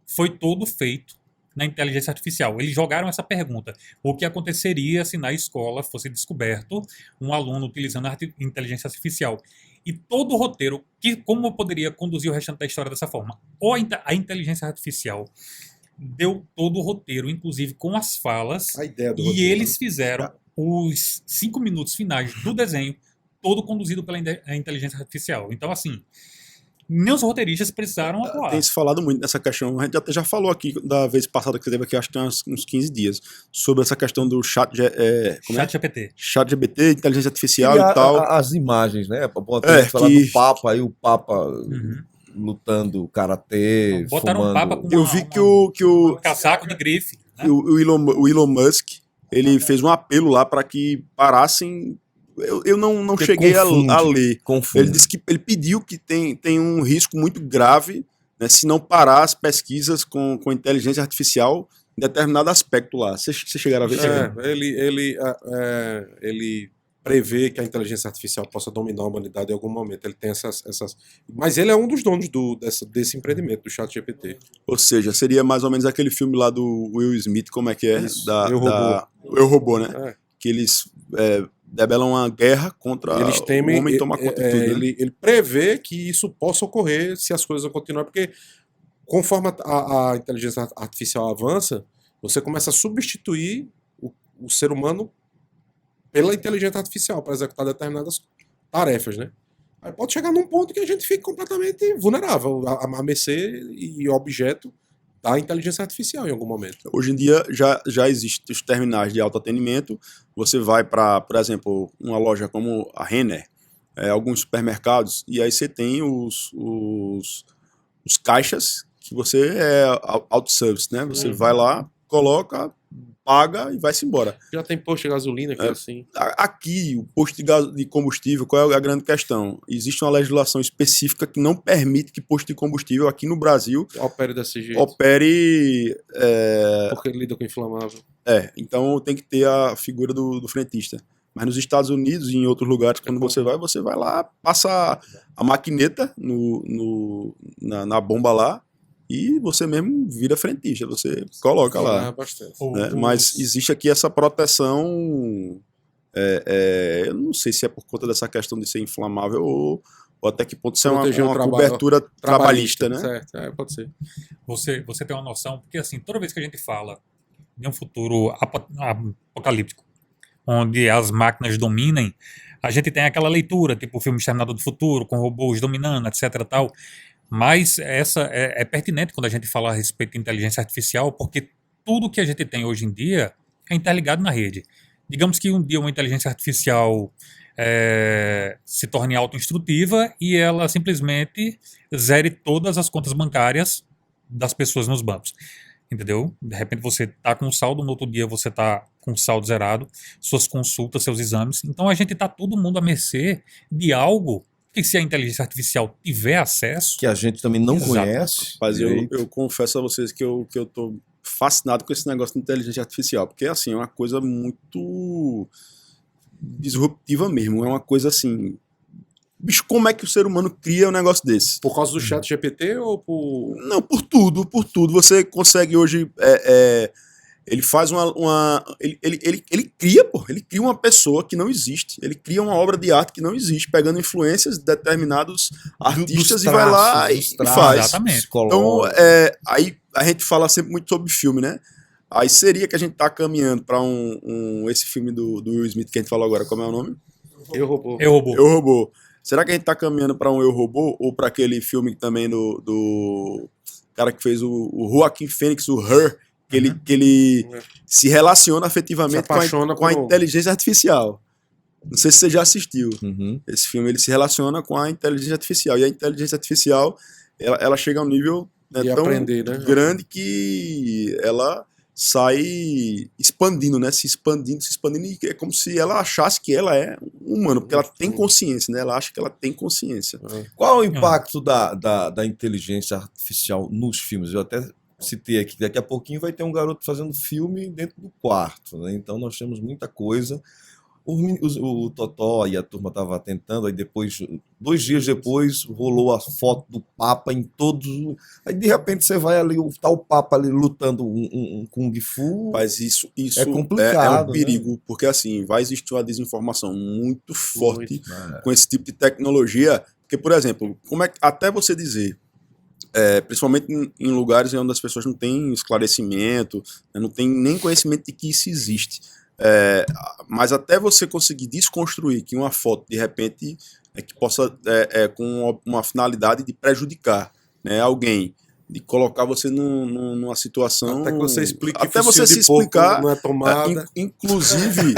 foi todo feito na inteligência artificial. Eles jogaram essa pergunta: o que aconteceria se na escola fosse descoberto um aluno utilizando a inteligência artificial? E todo o roteiro, como eu poderia conduzir o restante da história dessa forma? Ou a inteligência artificial deu todo o roteiro, inclusive com as falas, A ideia do e roteiro, eles fizeram os 5 minutos finais do desenho, todo conduzido pela inteligência artificial. Então, assim, nem os roteiristas precisaram atuar. Tem se falado muito nessa questão. A gente já falou aqui da vez passada que você teve aqui, acho que tem uns 15 dias, sobre essa questão do ChatGPT. ChatGPT, inteligência artificial E e tal. as imagens, né? Bota falar que- do Papa, aí o Papa Uhum. lutando karatê, Botaram um fumando... Papa com Eu vi que o um casaco de grife. Né? o Elon Musk, ele fez um apelo lá para que parassem. Eu não Porque cheguei confunde. a ler. Confundo. Ele disse que ele pediu que tem um risco muito grave, né, se não parar as pesquisas com inteligência artificial em determinado aspecto lá. Vocês chegaram a ver? Ele prevê que a inteligência artificial possa dominar a humanidade em algum momento. Ele tem essas... Mas ele é um dos donos desse empreendimento, do ChatGPT. Ou seja, seria mais ou menos aquele filme lá do Will Smith, como é que é? Isso, Eu, Robô. Eu, Robô, né? É. Que eles debela uma guerra contra Eles temem, o homem tomar conta de tudo. Né? ele prevê que isso possa ocorrer se as coisas continuarem, porque conforme a inteligência artificial avança, você começa a substituir o ser humano pela inteligência artificial para executar determinadas tarefas, né? Aí pode chegar num ponto que a gente fique completamente vulnerável a mercê e objeto da inteligência artificial em algum momento. Hoje em dia já existem os terminais de autoatendimento. Você vai para, por exemplo, uma loja como a Renner, alguns supermercados, e aí você tem os caixas que você auto-service, né? Você vai lá, coloca, paga e vai-se embora. Já tem posto de gasolina que é assim. Aqui, o posto de combustível, qual é a grande questão? Existe uma legislação específica que não permite que posto de combustível aqui no Brasil Opere desse jeito. opere... Porque ele lida com inflamável. Então tem que ter a figura do frentista. Mas nos Estados Unidos e em outros lugares, quando você vai lá, passa a maquineta na bomba lá, e você mesmo vira frentista, você coloca lá. Bastante. Né? Mas existe aqui essa proteção, eu não sei se é por conta dessa questão de ser inflamável ou até que ponto isso é uma cobertura trabalhista, né? Certo, pode ser. Você tem uma noção, porque assim, toda vez que a gente fala de um futuro apocalíptico, onde as máquinas dominem, a gente tem aquela leitura, tipo o filme Exterminador do Futuro, com robôs dominando, etc. tal. Mas essa é pertinente quando a gente fala a respeito de inteligência artificial, porque tudo que a gente tem hoje em dia é interligado na rede. Digamos que um dia uma inteligência artificial se torne autoinstrutiva e ela simplesmente zere todas as contas bancárias das pessoas nos bancos. Entendeu? De repente você está com saldo, no outro dia você está com o saldo zerado, suas consultas, seus exames. Então a gente está todo mundo à mercê de algo que, se a inteligência artificial tiver acesso... Que a gente também não Exato. conhece. Mas eu confesso a vocês que eu tô fascinado com esse negócio de inteligência artificial, porque assim, é uma coisa muito disruptiva mesmo, é uma coisa assim... Bicho, como é que o ser humano cria um negócio desse? Por causa do chat GPT ou por... Não, por tudo. Você consegue hoje... ele faz ele cria uma pessoa que não existe. Ele cria uma obra de arte que não existe, pegando influências de determinados artistas e vai lá e faz. Exatamente. Então, aí a gente fala sempre muito sobre filme, né? Aí seria que a gente tá caminhando para esse filme do Will Smith que a gente falou agora, como é o nome? Eu Robô. Eu Robô. Eu Robô. Será que a gente tá caminhando para um Eu Robô ou para aquele filme também do cara que fez o Joaquin Phoenix, o Her, que ele se relaciona afetivamente com a inteligência artificial? Não sei se você já assistiu. Esse filme, ele se relaciona com a inteligência artificial. E a inteligência artificial, ela chega a um nível tão aprender, né? grande que ela sai expandindo, né? Se expandindo, e é como se ela achasse que ela é humana, porque ela tem consciência, né? Ela acha que ela tem consciência. Qual é o impacto da inteligência artificial nos filmes? Eu até citei aqui, daqui a pouquinho vai ter um garoto fazendo filme dentro do quarto, né? Então nós temos muita coisa. O Totó e a turma estavam tentando, aí depois, 2 dias depois, rolou a foto do Papa em todos. Aí de repente você vai ali, tá o Papa ali lutando um Kung Fu. Mas isso é complicado. É um perigo, né? Porque assim, vai existir uma desinformação muito forte com esse tipo de tecnologia. Porque, por exemplo, até você dizer, principalmente em lugares onde as pessoas não têm esclarecimento, não têm nem conhecimento de que isso existe. Mas até você conseguir desconstruir que uma foto, de repente, que possa, com uma finalidade de prejudicar, né, alguém, de colocar você numa situação... Até que você explique até você se explicar, não é tomada. Inclusive,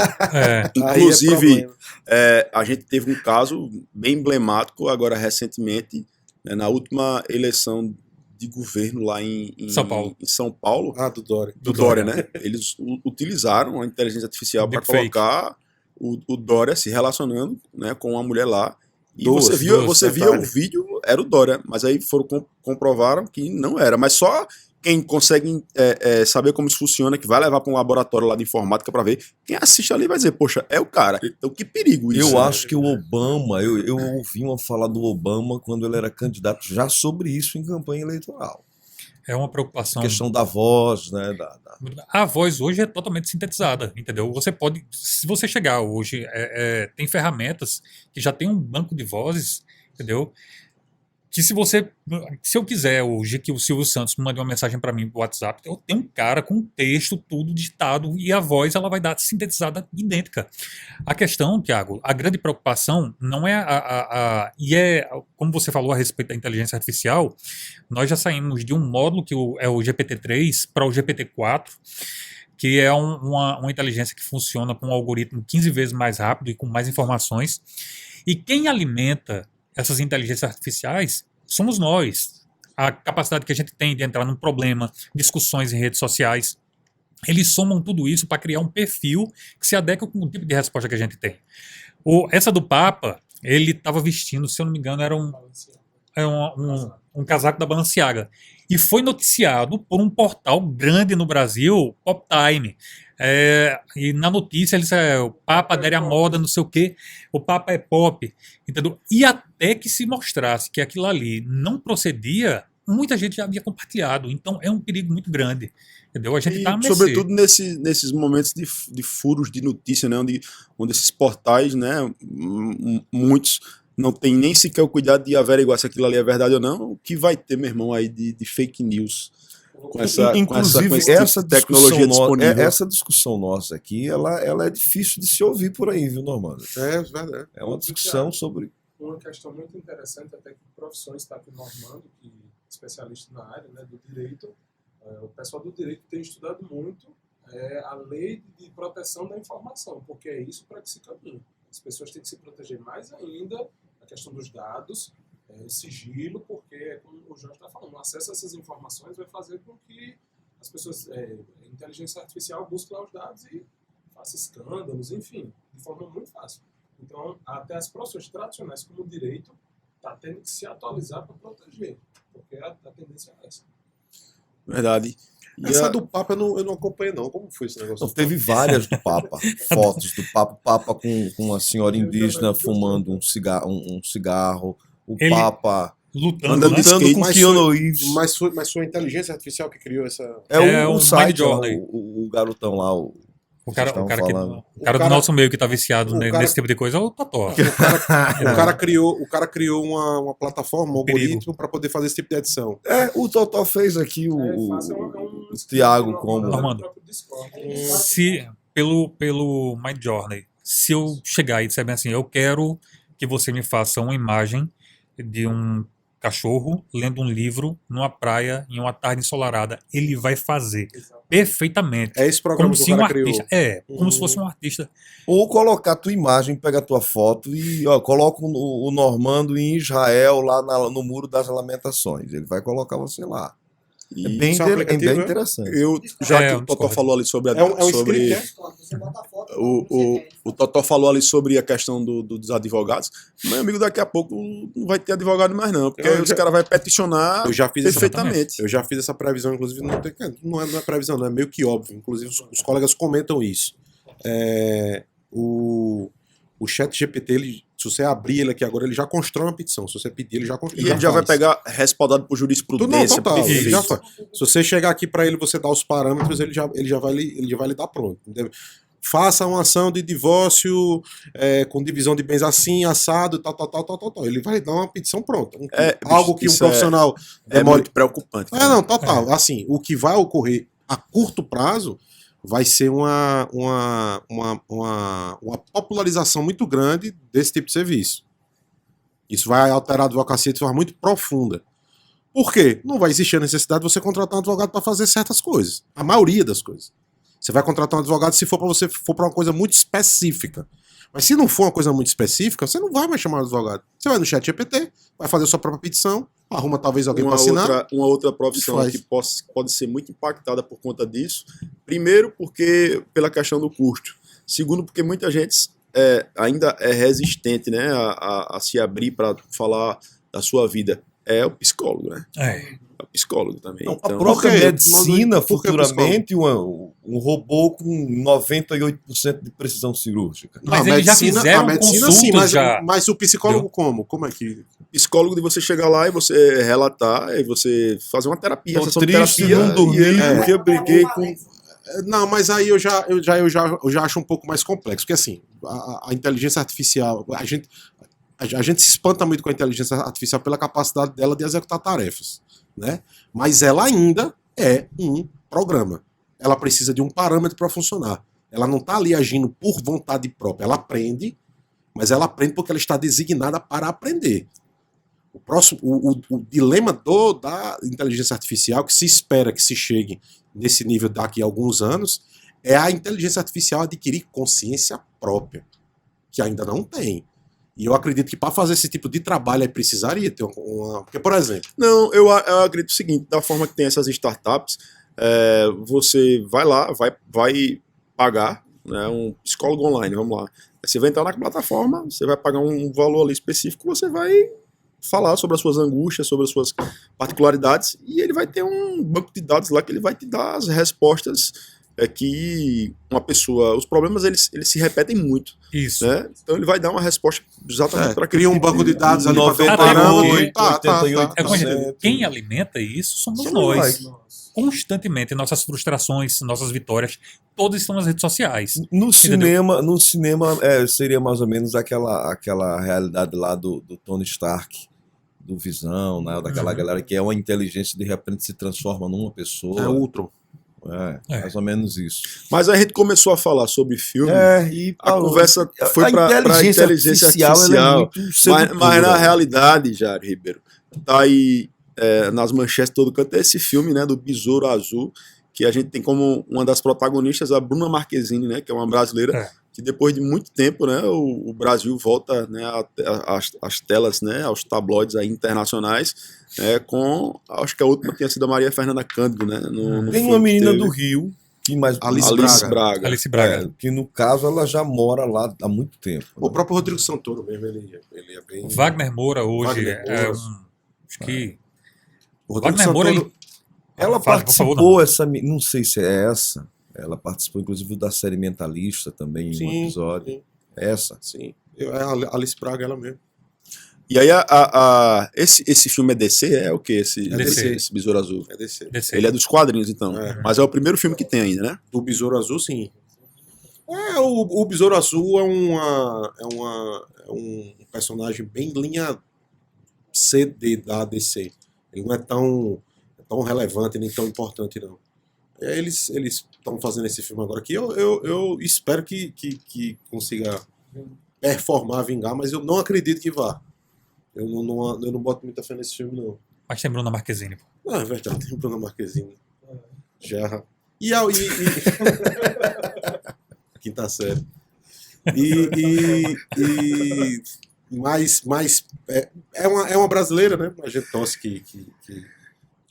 a gente teve um caso bem emblemático agora recentemente, né, na última eleição de governo lá em São Paulo. Do Dória. Do Dória, né? Eles utilizaram a inteligência artificial para colocar o Dória se relacionando, né, com uma mulher lá. E você via o vídeo, era o Dória, mas aí comprovaram que não era. Mas só quem consegue saber como isso funciona, que vai levar para um laboratório lá de informática para ver, quem assiste ali vai dizer, poxa, é o cara. Então que perigo isso. Eu acho que o Obama, eu ouvi uma fala do Obama quando ele era candidato já sobre isso em campanha eleitoral. É uma A preocupação. questão da voz, né? A voz hoje é totalmente sintetizada, entendeu? Você pode, se você chegar hoje, tem ferramentas que já tem um banco de vozes, entendeu? Que se eu quiser hoje que o Silvio Santos mande uma mensagem para mim no WhatsApp, eu tenho um cara com texto tudo digitado e a voz ela vai dar sintetizada idêntica. A questão, Thiago, a grande preocupação não é como você falou a respeito da inteligência artificial, nós já saímos de um módulo que é o GPT-3 para o GPT-4, que é uma inteligência que funciona com um algoritmo 15 vezes mais rápido e com mais informações. E quem alimenta essas inteligências artificiais somos nós. A capacidade que a gente tem de entrar num problema, discussões em redes sociais, eles somam tudo isso para criar um perfil que se adequa com o tipo de resposta que a gente tem. Essa do Papa, ele estava vestindo, se eu não me engano, era um casaco da Balenciaga. E foi noticiado por um portal grande no Brasil, Poptime. E na notícia eles o Papa adere à moda, não sei o quê, o Papa é pop, entendeu? E até que se mostrasse que aquilo ali não procedia, muita gente já havia compartilhado. Então é um perigo muito grande, entendeu? A gente está a mercê. Sobretudo nesses momentos de furos de notícia, né, onde esses portais, né, muitos não tem nem sequer o cuidado de averiguar se aquilo ali é verdade ou não, o que vai ter, meu irmão, aí de fake news. Inclusive, essa tecnologia disponível. Essa discussão nossa aqui, ela é difícil de se ouvir por aí, viu, Normando? É verdade. É uma discussão sobre... Uma questão muito interessante, até que profissões está aqui Normando, que especialista na área, né, do direito, o pessoal do direito tem estudado muito a lei de proteção da informação, porque é isso para que se caminha. As pessoas têm que se proteger mais ainda da questão dos dados, sigilo, porque, como o Jorge está falando, o acesso a essas informações vai fazer com que as pessoas, a inteligência artificial busque lá os dados e faça escândalos, enfim, de forma muito fácil. Então, até as profissões tradicionais como o direito está tendo que se atualizar para proteger, porque a tendência é essa. Verdade. Essa do Papa eu não acompanhei, não. Como foi esse negócio? Não, teve várias do Papa. Fotos do Papa com uma senhora indígena fumando um cigarro. Ele Papa lutando com Keanu Reeves. Mas foi a inteligência artificial que criou essa... O site, Midjourney. o garotão lá, o cara do nosso meio que tá viciado nesse tipo de coisa é o Totó. O cara criou uma plataforma, um algoritmo para poder fazer esse tipo de edição. O Totó fez aqui o Thiago como... Normando, pelo Midjourney, se eu chegar e disser bem assim, eu quero que você me faça uma imagem de um cachorro lendo um livro numa praia em uma tarde ensolarada, ele vai fazer perfeitamente. É esse programa como que o cara criou. Como se fosse um artista. Ou colocar a tua imagem, pega a tua foto e coloca o Normando em Israel lá no Muro das Lamentações. Ele vai colocar você lá. É bem interessante. Já que o Totó falou ali sobre o Totó falou ali sobre a questão dos advogados, meu amigo, daqui a pouco não vai ter advogado mais não, porque os caras vão peticionar perfeitamente. Eu já fiz essa previsão, inclusive não é previsão, não é meio que óbvio, inclusive os colegas comentam isso. O chat GPT, se você abrir ele aqui agora, ele já constrói uma petição. Se você pedir, ele já constrói. E ele já vai pegar respaldado por jurisprudência. Ele já faz. Se você chegar aqui para ele, você dá os parâmetros, ele já vai lhe dar pronto. Entendeu? Faça uma ação de divórcio com divisão de bens assim, assado, tal. Ele vai dar uma petição pronta. Algo que um profissional é muito preocupante. Total. Assim, o que vai ocorrer a curto prazo vai ser uma popularização muito grande desse tipo de serviço. Isso vai alterar a advocacia de forma muito profunda. Por quê? Não vai existir a necessidade de você contratar um advogado para fazer certas coisas. A maioria das coisas. Você vai contratar um advogado se for para uma coisa muito específica. Mas se não for uma coisa muito específica, você não vai mais chamar um advogado. Você vai no chat GPT, vai fazer a sua própria petição, arruma talvez alguém para assinar. Uma outra profissão que pode ser muito impactada por conta disso. Primeiro, porque pela questão do custo. Segundo, porque muita gente ainda é resistente, né, a se abrir para falar da sua vida. É o psicólogo, né? É o psicólogo também. Então, a própria medicina, futuramente, um robô com 98% de precisão cirúrgica. Mas eles já fizeram a medicina sim, mas o psicólogo como? Como é que... psicólogo de você chegar lá e você relatar, e você fazer uma terapia, Tô sessão de triste, terapia, não dormi, e ele, porque eu briguei com... Não, mas aí eu já acho um pouco mais complexo, porque assim, a inteligência artificial, a gente se espanta muito com a inteligência artificial pela capacidade dela de executar tarefas, né? Mas ela ainda é um programa. Ela precisa de um parâmetro para funcionar. Ela não está ali agindo por vontade própria. Ela aprende, mas ela aprende porque ela está designada para aprender. O dilema da inteligência artificial, que se espera que se chegue nesse nível daqui a alguns anos, é a inteligência artificial adquirir consciência própria, que ainda não tem. E eu acredito que para fazer esse tipo de trabalho aí precisaria ter uma... Porque, por exemplo... Não, eu acredito o seguinte, da forma que tem essas startups, você vai lá, vai pagar, né, um psicólogo online, vamos lá. Você vai entrar na plataforma, você vai pagar um valor ali específico, você vai falar sobre as suas angústias, sobre as suas particularidades, e ele vai ter um banco de dados lá que ele vai te dar as respostas que uma pessoa... Os problemas, eles se repetem muito. Isso. Né? Então ele vai dar uma resposta exatamente para Cria um banco de dados ali para ter um 98, parâmetro. 88%. Quem alimenta isso somos Somos nós. nós. Constantemente, nossas frustrações, nossas vitórias, todas estão nas redes sociais. No cinema seria mais ou menos aquela realidade lá do Tony Stark, do Visão, né? Daquela galera que é uma inteligência de repente se transforma numa pessoa. É Ultron. Mais ou menos isso. Mas a gente começou a falar sobre filme, E a conversa foi para a inteligência artificial, ela é muito mas sedutora. na realidade, Jair Ribeiro, tá aí nas manchetes de todo canto é esse filme, né, do Besouro Azul, que a gente tem como uma das protagonistas a Bruna Marquezine, né, que é uma brasileira, que depois de muito tempo, né, o Brasil volta, né, às telas, né, aos tabloides aí internacionais, com, acho que a última tinha sido a Maria Fernanda Cândido, né, no Tem filme uma que menina teve. do Rio, que Alice Braga. Alice Braga. que no caso ela já mora lá há muito tempo. O próprio Rodrigo Santoro mesmo, ele é bem... Wagner Moura hoje Wagner é Moura. Acho que... O Rodrigo Wagner Moura, Santoro... Ela Fala, por favor, participou, não sei se é essa, ela participou inclusive da série Mentalista também, em um episódio. Sim, Essa. sim. A Alice Braga, ela mesmo. E aí esse filme é DC? É o quê? Esse Besouro Azul? É DC. DC. Ele é dos quadrinhos, então. É. Mas é o primeiro filme que tem ainda, né? Do Besouro Azul, sim. O Besouro Azul é um personagem bem linha CD da DC. Ele não é tão relevante nem tão importante, não. Eles estão fazendo esse filme agora aqui. Eu espero que consiga performar, vingar, mas eu não acredito que vá. Eu não boto muita fé nesse filme, não. Mas tem Bruna Marquezine. Não, é verdade, tem o Bruno Marquezine. Já. Quinta série. Mas é uma brasileira, né? A gente torce que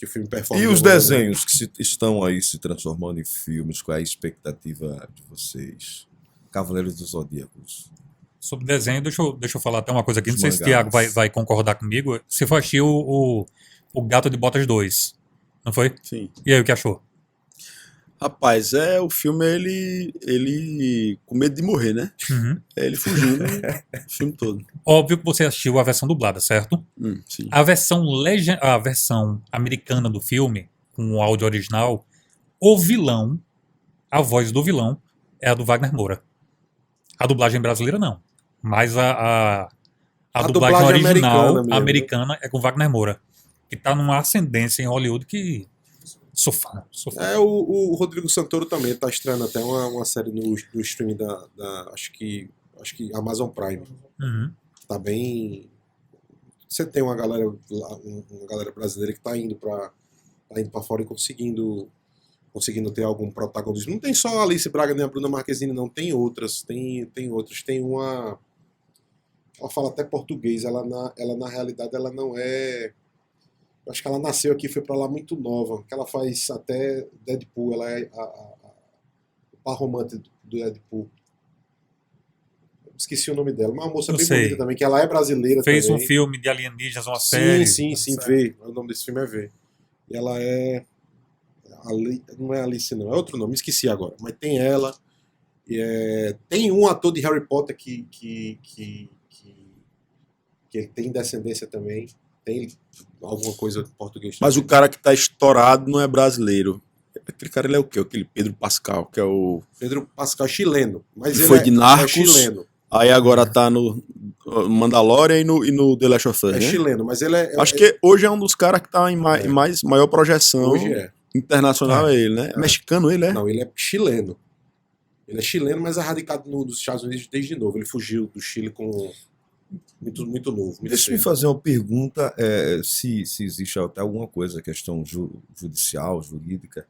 o filme performe. E os de uma desenhos que estão aí se transformando em filmes, qual é a expectativa de vocês? Cavaleiros dos Zodíacos. Sobre desenho, deixa eu falar até uma coisa aqui. Não Os sei se o mangás. Thiago vai concordar comigo. Você foi assistir o Gato de Botas 2, não foi? Sim. E aí, o que achou? Rapaz, o filme ele com medo de morrer, né? Uhum. É ele fugindo o filme todo. Óbvio que você assistiu a versão dublada, certo? Sim. A versão americana do filme, com o áudio original, o vilão, a voz do vilão, é a do Wagner Moura. A dublagem brasileira, não. Mas a dublagem original americana é com o Wagner Moura. Que tá numa ascendência em Hollywood que... Sou fã. O Rodrigo Santoro também tá estreando até uma série no streaming da acho que Amazon Prime. Uhum. Tá bem. Você tem uma galera brasileira que tá indo para fora e conseguindo ter algum protagonismo. Não tem só a Alice Braga nem a Bruna Marquezine, não, tem outras, tem outras. Tem uma, ela fala até português, ela na realidade ela não é... Acho que ela nasceu aqui e foi pra lá muito nova. Que ela faz até Deadpool. Ela é o par romântico do Deadpool. Esqueci o nome dela. Mas uma moça bem bonita também, que ela é brasileira Fez também. um filme de alienígenas, uma série. Sim, V. O nome desse filme é V. E ela é... Não é Alice, não. É outro nome. Esqueci agora. Mas tem ela. Tem um ator de Harry Potter que que ele tem descendência também, tem alguma coisa de português Mas também. o cara que tá estourado não é brasileiro. Aquele cara, ele é o quê? Aquele Pedro Pascal, que é o... Pedro Pascal é chileno, mas Que ele foi de Narcos. é chileno. Aí agora tá no Mandalorian e no The Last of Us, É né? chileno, mas ele é... Acho que hoje é um dos caras que tá em maior projeção Hoje é. internacional, é ele, né? É mexicano ele, é? Não, ele é chileno. Ele é chileno, mas é radicado nos Estados Unidos desde novo. Ele fugiu do Chile com muito novo. Muito Deixa eu me cedo. fazer uma pergunta, se existe até alguma coisa, questão judicial, jurídica.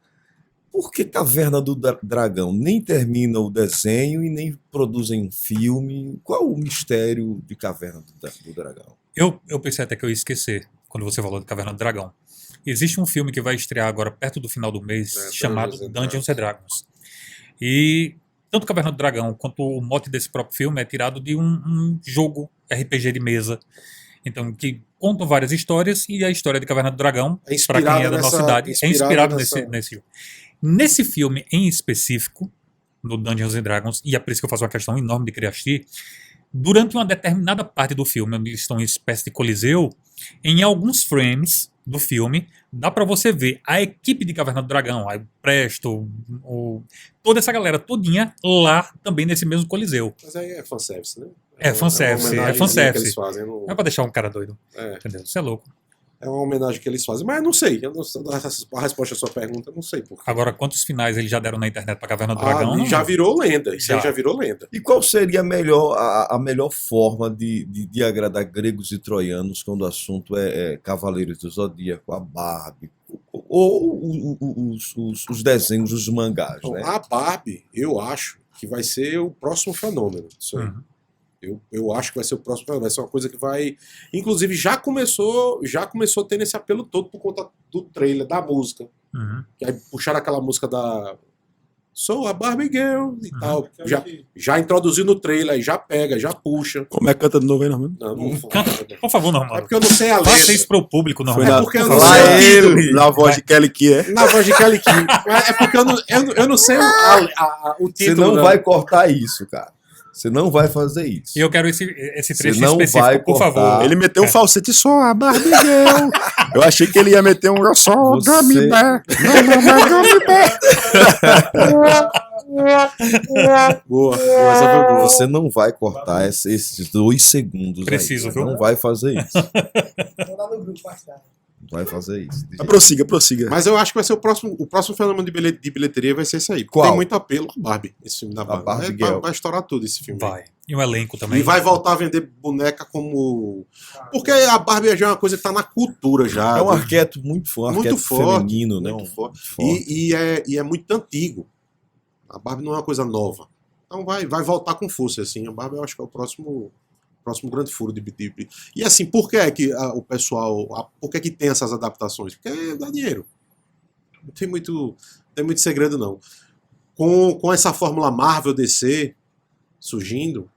Por que Caverna do Dragão nem termina o desenho e nem produzem um filme? Qual o mistério de Caverna do Dragão? Eu pensei até que eu ia esquecer quando você falou de Caverna do Dragão. Existe um filme que vai estrear agora perto do final do mês chamado Dungeons and Dragons. E tanto Caverna do Dragão quanto o mote desse próprio filme é tirado de um jogo RPG de mesa. Então, que contam várias histórias e a história de Caverna do Dragão, É para quem é da nessa- nossa idade, é inspirado nessa- nesse filme. Nesse filme em específico, no Dungeons and Dragons, e é por isso que eu faço uma questão enorme de querer assistir, durante uma determinada parte do filme, onde eles estão em espécie de coliseu, em alguns frames do filme, dá pra você ver a equipe de Caverna do Dragão, aí o Presto, toda essa galera todinha lá também nesse mesmo coliseu. Mas aí é fanservice, né? É fanservice, uma homenagenzinha é fanservice. que eles fazem, não- Não é pra deixar um cara doido, é. entendeu? Isso é louco. É uma homenagem que eles fazem. Mas eu não sei. Eu não sei a resposta à sua pergunta, eu não sei por quê. Agora, quantos finais eles já deram na internet pra Caverna do Dragão? Ah, já virou lenda. Isso aí Já. já virou lenda. E qual seria a melhor forma de agradar gregos e troianos quando o assunto é Cavaleiros do Zodíaco, a Barbie, ou os desenhos, os mangás, Então, né? a Barbie, eu acho que vai ser o próximo fenômeno. Isso aí. Uhum. Eu acho que vai ser o próximo fenômeno. Vai ser uma coisa que vai. Inclusive, já começou tendo esse apelo todo por conta do trailer, da música. Uhum. Que aí puxaram aquela música da. Sou a Barbie Girl e tal. Já introduziu no trailer, aí já pega, já puxa. Como é que canta de novo aí, não? Não Canta, por favor, É normal. porque eu não sei a letra. Faça isso pro público, Foi normal. na, porque eu por não favor. sei lá a ele, na voz de Kelly que é. Na voz de Kelly Key. É porque eu não sei o Você título. não né? vai cortar isso, cara. Você não vai fazer isso. E eu quero esse trecho não específico, vai por cortar. favor. Ele meteu um falsete, sou a Barbie Girl. Eu achei que ele ia meter um eu sou o Você- Gummy Bear. Não, Gummy Bear. Boa, essa foi boa. Você não vai cortar esses 2 segundos. Preciso, aí. Você viu? não vai fazer isso. Vou lá no grupo mais tarde. Não vai fazer isso. Mas prossiga. Mas eu acho que vai ser o próximo fenômeno de bilheteria vai ser esse aí. Porque Qual? tem muito apelo a Barbie, esse filme da Barbie. Barbie vai, Girl. vai estourar tudo esse filme. Vai. E um elenco também. E vai voltar a vender boneca como. Porque a Barbie já é uma coisa que tá na cultura já. É um arquétipo muito forte, Muito arquétipo forte, feminino, né? muito forte. forte. E é muito antigo. A Barbie não é uma coisa nova. Então vai voltar com força, assim. A Barbie eu acho que é o próximo grande furo de. E assim, por que é que o pessoal. Por que é que tem essas adaptações? Porque dá dinheiro. Não tem muito segredo, não. Com essa fórmula Marvel DC surgindo,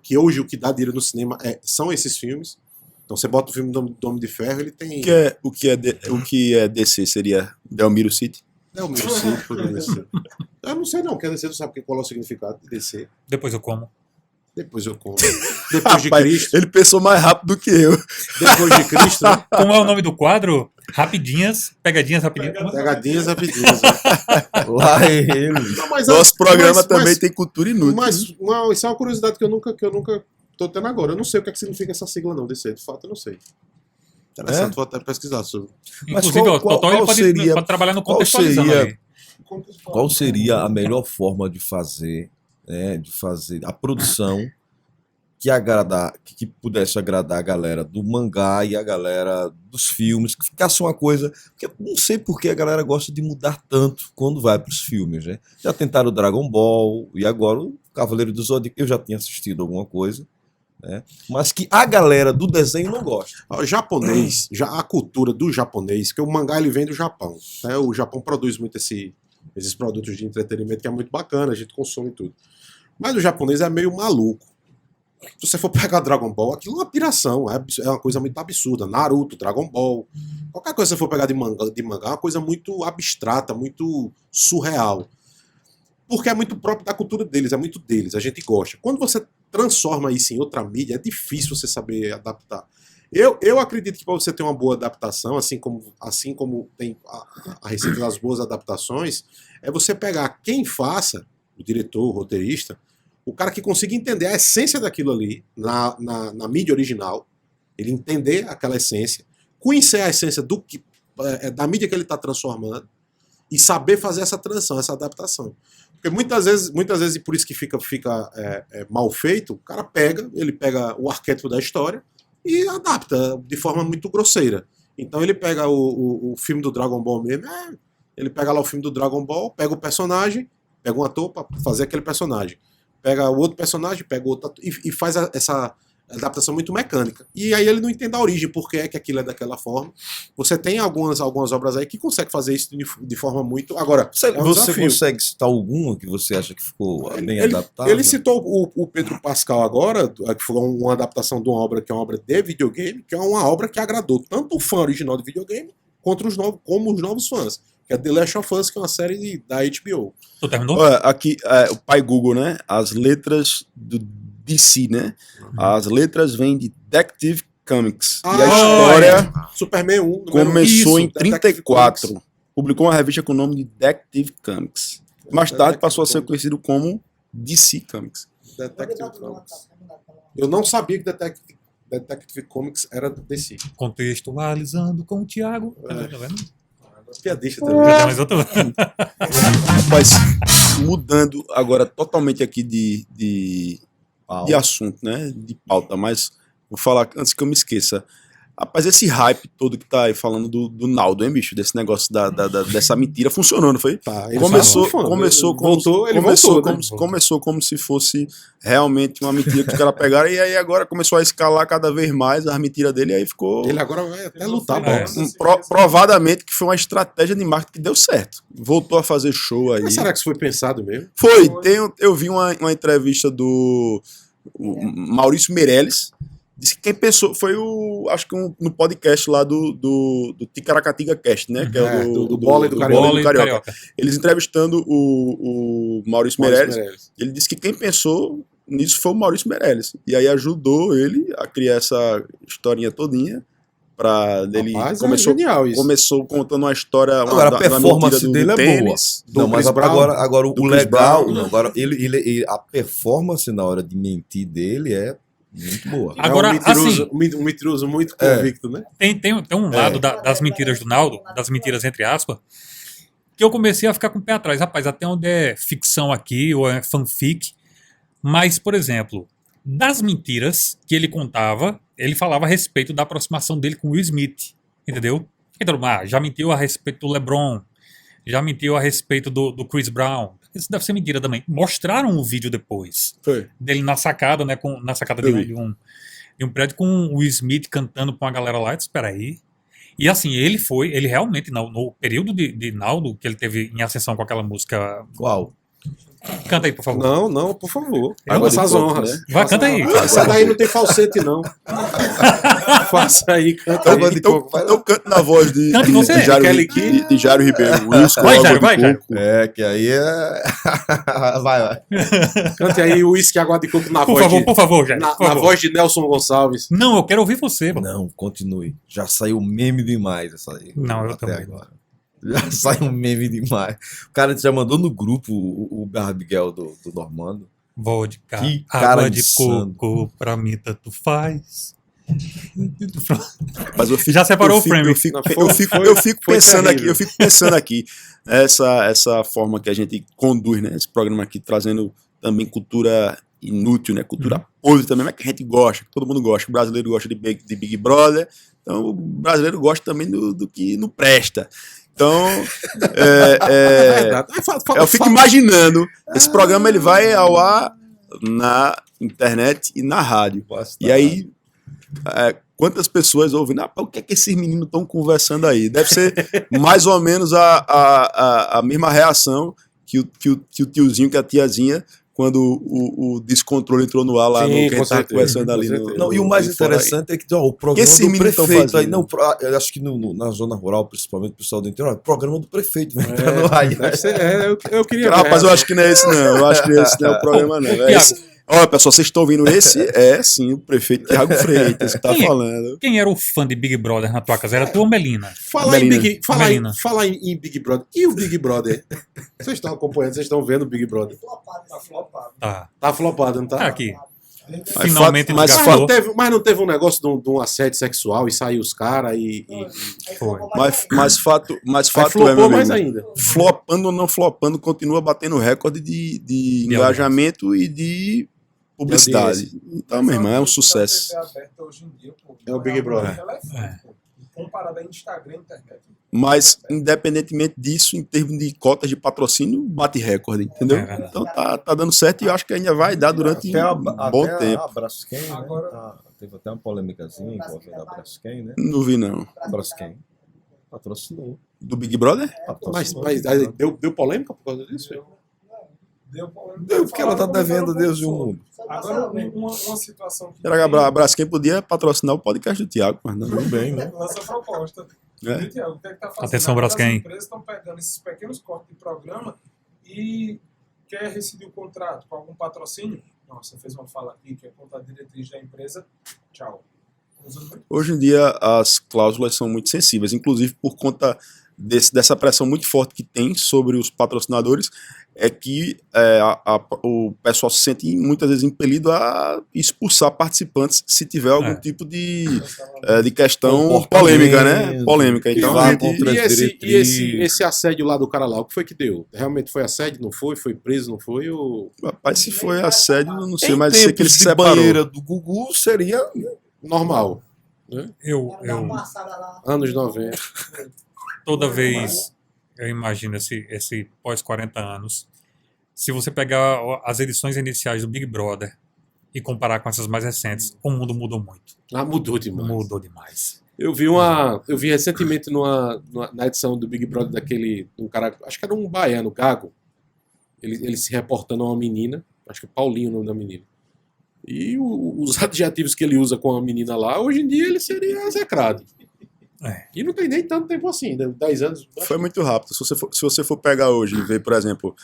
que hoje o que dá dinheiro no cinema são esses filmes. Então você bota o filme do Homem de Ferro, ele tem. O que é DC seria Delmiro City? É o meu sim, poderia ser. Eu não sei não, porque DC tu sabe qual é o significado de DC. Depois eu como. Depois eu conto. Depois de Rapaz, Cristo. ele pensou mais rápido do que eu. Depois de Cristo, né? Como é o nome do quadro? Rapidinhas, pegadinhas rapidinhas. Pegadinhas rapidinhas. Né? Lá ele. Não, mas Nosso programa mas- também mas- tem cultura inútil. Mas isso é uma curiosidade que eu nunca tô tendo agora. Eu não sei o que significa essa sigla não, DC. De fato, eu não sei. Interessante, vou até pesquisar sobre. Mas Inclusive, qual- o Totó qual ele pode, seria- pode trabalhar no qual contextualizando seria- aí. Qual seria a melhor forma de fazer a produção que pudesse agradar a galera do mangá e a galera dos filmes, que ficasse uma coisa. Porque eu não sei por que a galera gosta de mudar tanto quando vai para os filmes, né? Já tentaram o Dragon Ball e agora o Cavaleiro do Zodíaco. Eu já tinha assistido alguma coisa, né? Mas que a galera do desenho não gosta. O japonês, a cultura do japonês, que o mangá ele vem do Japão. Né? O Japão produz muito esses produtos de entretenimento que é muito bacana, a gente consome tudo. Mas o japonês é meio maluco. Se você for pegar Dragon Ball, aquilo é uma piração, é uma coisa muito absurda. Naruto, Dragon Ball, qualquer coisa que você for pegar de mangá é uma coisa muito abstrata, muito surreal. Porque é muito próprio da cultura deles, é muito deles, a gente gosta. Quando você transforma isso em outra mídia, é difícil você saber adaptar. Eu acredito que para você ter uma boa adaptação, assim como tem a receita das boas adaptações, é você pegar quem faça, o diretor, o roteirista, o cara que consiga entender a essência daquilo ali na mídia original, ele entender aquela essência, conhecer a essência da mídia que ele está transformando e saber fazer essa transição, essa adaptação. Porque muitas vezes, e por isso que fica mal feito, o cara pega o arquétipo da história e adapta de forma muito grosseira. Então ele pega o filme do Dragon Ball mesmo, ele pega lá o filme do Dragon Ball, pega o personagem, pega um ator para fazer aquele personagem, pega o outro personagem, pega o outro ator, e faz essa adaptação muito mecânica. E aí ele não entende a origem, por que é que aquilo é daquela forma. Você tem algumas obras aí que conseguem fazer isso de forma muito... Agora, Você consegue citar alguma que você acha que ficou bem adaptada? Ele citou o Pedro Pascal agora, que foi uma adaptação de uma obra que é uma obra de videogame, que é uma obra que agradou tanto o fã original de videogame como os novos fãs, que é The Last of Us, que é uma série da HBO. Tu terminou? Olha, aqui, o pai Google, né? As letras do DC, né? As letras vêm de Detective Comics. E a história Superman 1 começou em Detective 34. Comics. Publicou uma revista com o nome de Detective Comics. Mais tarde passou a ser conhecido como DC Comics. Detective Comics. Eu não sabia que Detective Comics era DC. Contextualizando com o Thiago. Tá vendo? Piadista também. Mas eu tô... Mas mudando agora totalmente aqui de assunto, né? De pauta, mas vou falar antes que eu me esqueça. Rapaz, esse hype todo que tá aí falando do Naldo, hein, bicho? Desse negócio dessa mentira funcionou, não foi? Tá, Começou como se fosse realmente uma mentira que os caras pegaram, e aí agora começou a escalar cada vez mais as mentiras dele, e aí ficou... Ele agora vai até lutar boxe. Provadamente que foi uma estratégia de marketing que deu certo. Voltou a fazer show aí. Mas será que isso foi pensado mesmo? Foi. Eu vi uma entrevista do Maurício Meirelles. Disse que quem pensou foi acho que no podcast lá do Ticaracatiga Cast, né? Que é do Bola e do Carioca. Eles entrevistando o Maurício Meirelles. Ele disse que quem pensou nisso foi o Maurício Meirelles. E aí ajudou ele a criar essa historinha todinha. Ele começou contando uma história. Agora, a performance dele é boa. Não, mas agora o legal. Agora, a performance na hora de mentir dele é muito boa. Agora, um mentiroso muito convicto, né? Tem um lado das mentiras do Naldo, das mentiras entre aspas, que eu comecei a ficar com o pé atrás. Rapaz, até onde é ficção aqui, ou é fanfic. Mas, por exemplo, das mentiras que ele contava, ele falava a respeito da aproximação dele com o Will Smith. Entendeu? Então, já mentiu a respeito do LeBron, já mentiu a respeito do Chris Brown. Isso deve ser mentira também. Mostraram o vídeo depois. Foi. Dele na sacada, né? Na sacada de um prédio com o Will Smith cantando com a galera lá. Espera aí. E assim, ele realmente, no período de Naldo, que ele teve em ascensão com aquela música. Qual? Canta aí, por favor. Não, por favor. Faça as honras. Né? Vai, canta aí. Essa daí não tem falsete, não. Faça aí, canta aí. Então canta na voz de Jairo Ribeiro. Vai, Jairo. Que aí é... vai. Cante aí o uísque água de coco Por favor, Jairo. Na voz de Nelson Gonçalves. Não, eu quero ouvir você. Mano. Não, continue. Já saiu meme demais essa aí. Não, eu até também. agora. Já saiu um meme demais. O cara já mandou no grupo o Barbiguel do Normando. Vodka, Que água cara de insano. coco, pra mim tanto faz. Mas Já separou o frame. Eu fico pensando aqui essa forma que a gente conduz, né? Esse programa aqui trazendo também cultura inútil, né? Cultura podre também, mas que a gente gosta, que todo mundo gosta. O brasileiro gosta de Big Brother, então o brasileiro gosta também do que não presta. Então, eu fico imaginando, esse programa ele vai ao ar na internet e na rádio. E aí, quantas pessoas ouvem? O que é que esses meninos estão conversando aí? Deve ser mais ou menos a mesma reação que o tiozinho, que a tiazinha, quando o descontrole entrou no ar lá, no que a gente estava conversando ali. Não, e o mais interessante é que o programa do prefeito aí, não, eu acho que na zona rural, principalmente o pessoal do interior, o programa do prefeito vai entrar no ar. Eu queria. Rapaz, eu acho que não é esse não. Eu acho que esse não é o programa, não. Olha, pessoal, vocês estão ouvindo esse? É, sim, o prefeito Thiago Freitas que tá Quem é? falando. Quem era o fã de Big Brother na tua casa? Era tu ou Melina? Falar Melina. em Big Brother. E o Big Brother? Vocês estão acompanhando, vocês estão vendo o Big Brother. Tá flopado. Tá. Tá flopado, não tá? Tá aqui. Mas Finalmente mas desgastou. Mas não teve um negócio de um assédio sexual e saiu os caras e Foi. Mas fato aí é, meu flopou amigo. mais ainda. Flopando ou não flopando, continua batendo recorde de engajamento e de publicidade. Então, meu irmão, é um sucesso. A TV aberta hoje em dia, pô, É o Big Brother. ela é fã, pô. Comparado a Instagram e internet. Mas, independentemente disso, em termos de cotas de patrocínio, bate recorde, entendeu? É verdade. Então tá dando certo e eu acho que ainda vai dar durante um bom tempo. A Braskem, né? Agora- Teve até uma polêmicazinha envolvendo a Braskem, né? Não vi, não. A Braskem patrocinou. Do Big Brother? Patrocinou. Mas aí deu polêmica por causa disso? Deu polêmica. Deu porque ela tá Falaram, devendo comentaram Deus e o um pouco mundo. sobre. Agora, uma situação que. Era que a Braskem podia patrocinar o podcast do Thiago, mas não. Tudo bem, né? Lança a proposta. É. E, Thiago, o que é que tá fazendo? Atenção, Agora Braskem. As empresas estão pegando esses pequenos cortes de programa e quer rescindir o contrato com algum patrocínio. Nossa, fez uma fala aqui que é contra a diretriz da empresa. Tchau. Usando muito. Hoje em dia as cláusulas são muito sensíveis, inclusive por conta dessa pressão muito forte que tem sobre os patrocinadores, é que o pessoal se sente muitas vezes impelido a expulsar participantes se tiver algum tipo de questão Comportamento, polêmica, né? Polêmica. Então, vá a gente- contra as diretrizes. esse assédio lá do cara lá, o que foi que deu? Realmente foi assédio? Não foi? Foi preso? Não foi? Ou... rapaz, se foi assédio, eu não sei, Em mas sei que ele tempos se de separou. banheira do Gugu seria Normal. Eu Anos 90. toda vez eu imagino esse pós 40 anos. Se você pegar as edições iniciais do Big Brother e comparar com essas mais recentes, o mundo mudou muito. Ah, mudou demais. Mudou demais. Eu vi recentemente na edição do Big Brother um cara, acho que era um baiano, Gago, ele se reportando a uma menina, acho que é Paulinho o nome da menina. E os adjetivos que ele usa com a menina lá, hoje em dia ele seria execrado. É. E não tem nem tanto tempo assim, 10 anos. Foi muito rápido. Se você for pegar hoje e ver, por exemplo,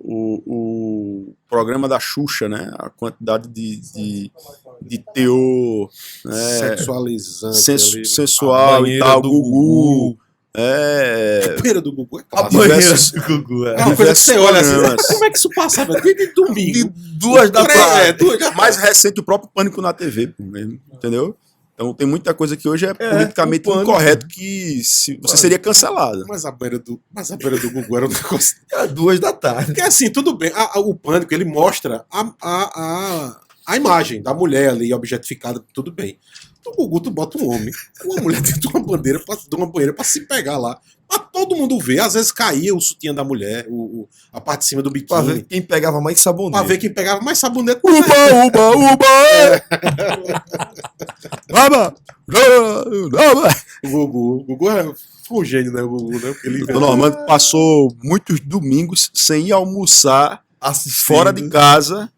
o programa da Xuxa, né? A quantidade de teor Sexualizante. ali. sensual e banheira tal, do Gugu. A banheira do Gugu é a clássico. banheira do Gugu. É uma coisa que você olha assim, programas. como é que isso passava? Dia de domingo. De 2 da tarde. Mais recente, o próprio Pânico na TV, pô, mesmo, entendeu? Então tem muita coisa que hoje é politicamente o Pânico. incorreto que você seria cancelado. Mas a banheira do Gugu era um negócio. É 2 da tarde. Porque assim, tudo bem. O Pânico, ele mostra a imagem da mulher ali objetificada, tudo bem. No Gugu, tu bota um homem com uma mulher dentro de uma banheira pra se pegar lá. Pra todo mundo ver. Às vezes caía o sutiã da mulher, a parte de cima do Pra ver biquíni. quem pegava mais sabonete. Pra ver quem pegava mais sabonete. O Gugu foi um gênio, né? O Gugu, né? Porque ele O Normando passou muitos domingos sem ir almoçar Assistindo. fora de casa.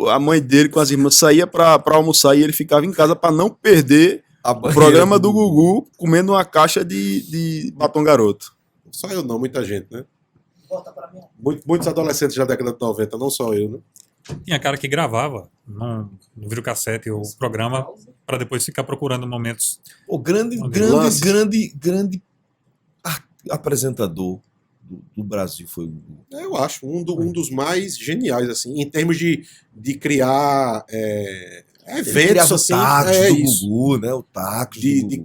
A mãe dele com as irmãs saía pra almoçar e ele ficava em casa pra não perder A o banheira programa do Gugu comendo uma caixa de batom garoto. Só eu não, muita gente, né? Bota pra mim. Muitos adolescentes da década de 90, não só eu, né? Tinha cara que gravava no videocassete o programa para depois ficar procurando momentos. O grande Lance. apresentador do Brasil foi o Gugu. Eu acho um dos mais geniais, assim, em termos de criar eventos, assim. Tacos É do isso. Gugu, né? O tacos do De Gugu.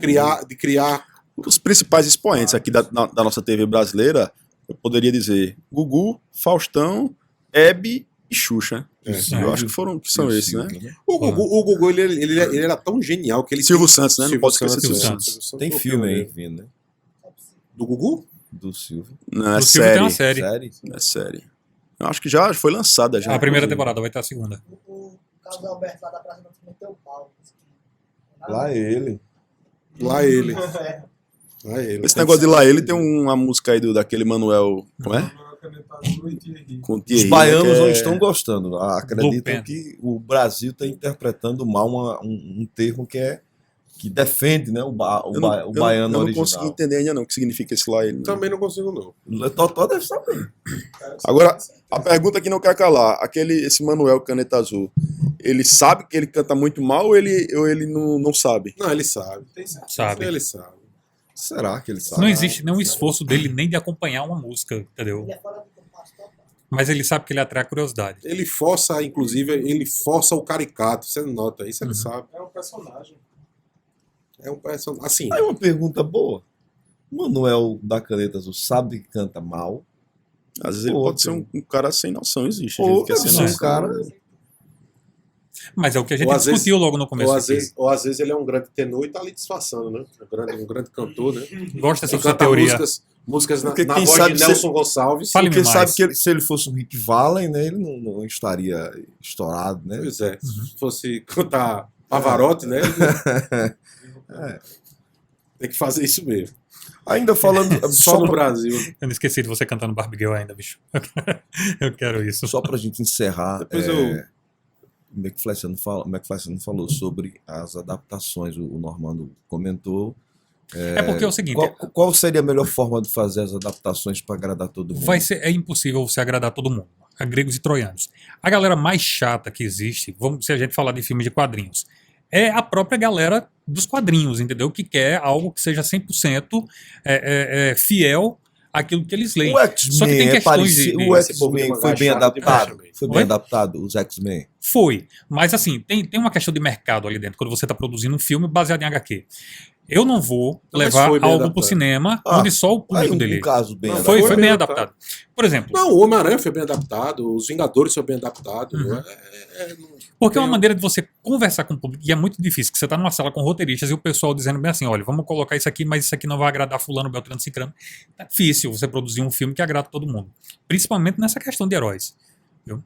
criar. Os principais expoentes aqui da nossa TV brasileira, eu poderia dizer Gugu, Faustão, Hebe e Xuxa. Eu acho que são esses, né? O Gugu ele era tão genial que ele. Silvio Santos, né? Não Silvio pode esquecer Santos, Silvio Santos. Santos. Tem foi filme aí pioneiro. vindo, né? Do Gugu? Do Silvio. Não, é O Silvio tem uma série. série. É série. Eu acho que já foi lançada já. A primeira inclusive. temporada vai ter a segunda. O Carlos Alberto lá da Praça do meteu o pau. Lá ele. Lá ele. É. Lá ele. Esse negócio de lá ele tem uma música aí daquele Manuel, como é? Com o Os Thierry, baianos né, que não é- estão gostando. Acreditam Lupin. que o Brasil está interpretando mal um termo que que defende, né, o Eu baiano eu não original. consegui entender ainda não o que significa esse lá. Ele. Também não consigo, não. Totó deve saber. Agora, a pergunta que não quer calar, esse Manuel Caneta Azul, ele sabe que ele canta muito mal ou ele não sabe? Não, ele sabe. Tem certeza. Sabe? Ele sabe. Será que ele sabe? Não existe nenhum esforço dele nem de acompanhar uma música, entendeu? Ele é fora do compasso total. Mas ele sabe que ele atrai a curiosidade. Ele força, inclusive, ele força o caricato. Você nota isso, ele sabe. É um personagem. É um personagem. Assim, Aí uma pergunta boa. O Manuel da Caneta Azul sabe que canta mal? Às vezes ele Ou pode ser um cara sem noção, existe. Ou gente que é sem deve ser um noção. cara... Mas é o que a gente Ou às vezes- discutiu logo no começo ou às, aqui. vezes ele é um grande tenor e tá ali disfarçando, né? Um grande cantor, né? Gosto dessa Que sua canta teoria. músicas na Porque na quem voz sabe de se- Nelson Gonçalves. Fale-me Porque mais. sabe que se ele fosse um Rick Vallen, né, ele não estaria estourado, né? Pois é. Se fosse cantar Pavarotti, né? Tem que fazer isso mesmo. Ainda falando... Só no Brasil. Eu não esqueci de você cantando Barbie Girl ainda, bicho. Eu quero isso. Só pra gente encerrar... Depois O McFly não falou sobre as adaptações, o Normando comentou. É porque é o seguinte, Qual seria a melhor forma de fazer as adaptações para agradar todo mundo? é impossível você agradar todo mundo. A gregos e troianos. A galera mais chata que existe, se a gente falar de filmes de quadrinhos, é a própria galera dos quadrinhos, entendeu? Que quer algo que seja 100% fiel àquilo que eles leem. O Só que tem X-Men é questões parecido. de- O esse povo de X-Men mangá foi bem chato adaptado. demais Foi Oi? bem adaptado, os X-Men. Foi, mas assim, tem uma questão de mercado ali dentro, quando você está produzindo um filme baseado em HQ. Eu não vou Mas levar foi bem algo adaptado. pro cinema Ah, onde só o Aí público um dele. caso bem Não, adaptado. Foi foi bem bem adaptado. Por exemplo, Não, o Homem-Aranha foi bem adaptado, os Vingadores foi bem adaptado. Uhum. Não- porque é uma tem- maneira de você conversar com o público, e é muito difícil, que você tá numa sala com roteiristas e o pessoal dizendo bem assim, olha, vamos colocar isso aqui, mas isso aqui não vai agradar fulano, beltrano, cicrano. É difícil você produzir um filme que agrada todo mundo. Principalmente nessa questão de heróis. Viu?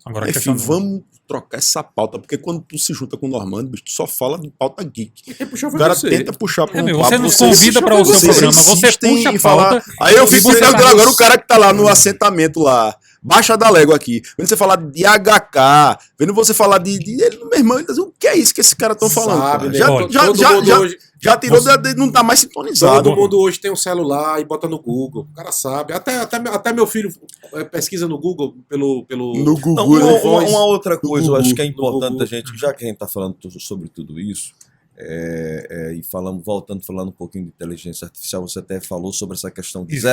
Agora, a Enfim, questão do- vamos trocar essa pauta, porque quando tu se junta com o Normando, bicho, tu só fala de pauta geek. Quem puxou O foi cara você. tenta puxar pra meu, papo, você nos vocês- convida para o seu vocês programa, você insistem puxa em a pauta. Aí eu e fico você pensando tá- agora o cara que tá lá no assentamento lá, Baixa da Légua aqui, vendo você falar de HK, vendo você falar ele, meu irmão, ele diz, o que é isso que esses caras estão falando? Sabe, cara? né? Já, Olha, já, todo já, mundo já, hoje- já tirou, não tá mais sintonizado. Todo mundo hoje tem um celular e bota no Google. O cara sabe. Até meu filho pesquisa no Google pelo No Google, Não, né? uma outra coisa, eu acho que é no importante Google. a gente, já que a gente está falando sobre tudo isso, e voltando falando um pouquinho de inteligência artificial, você até falou sobre essa questão de Isso.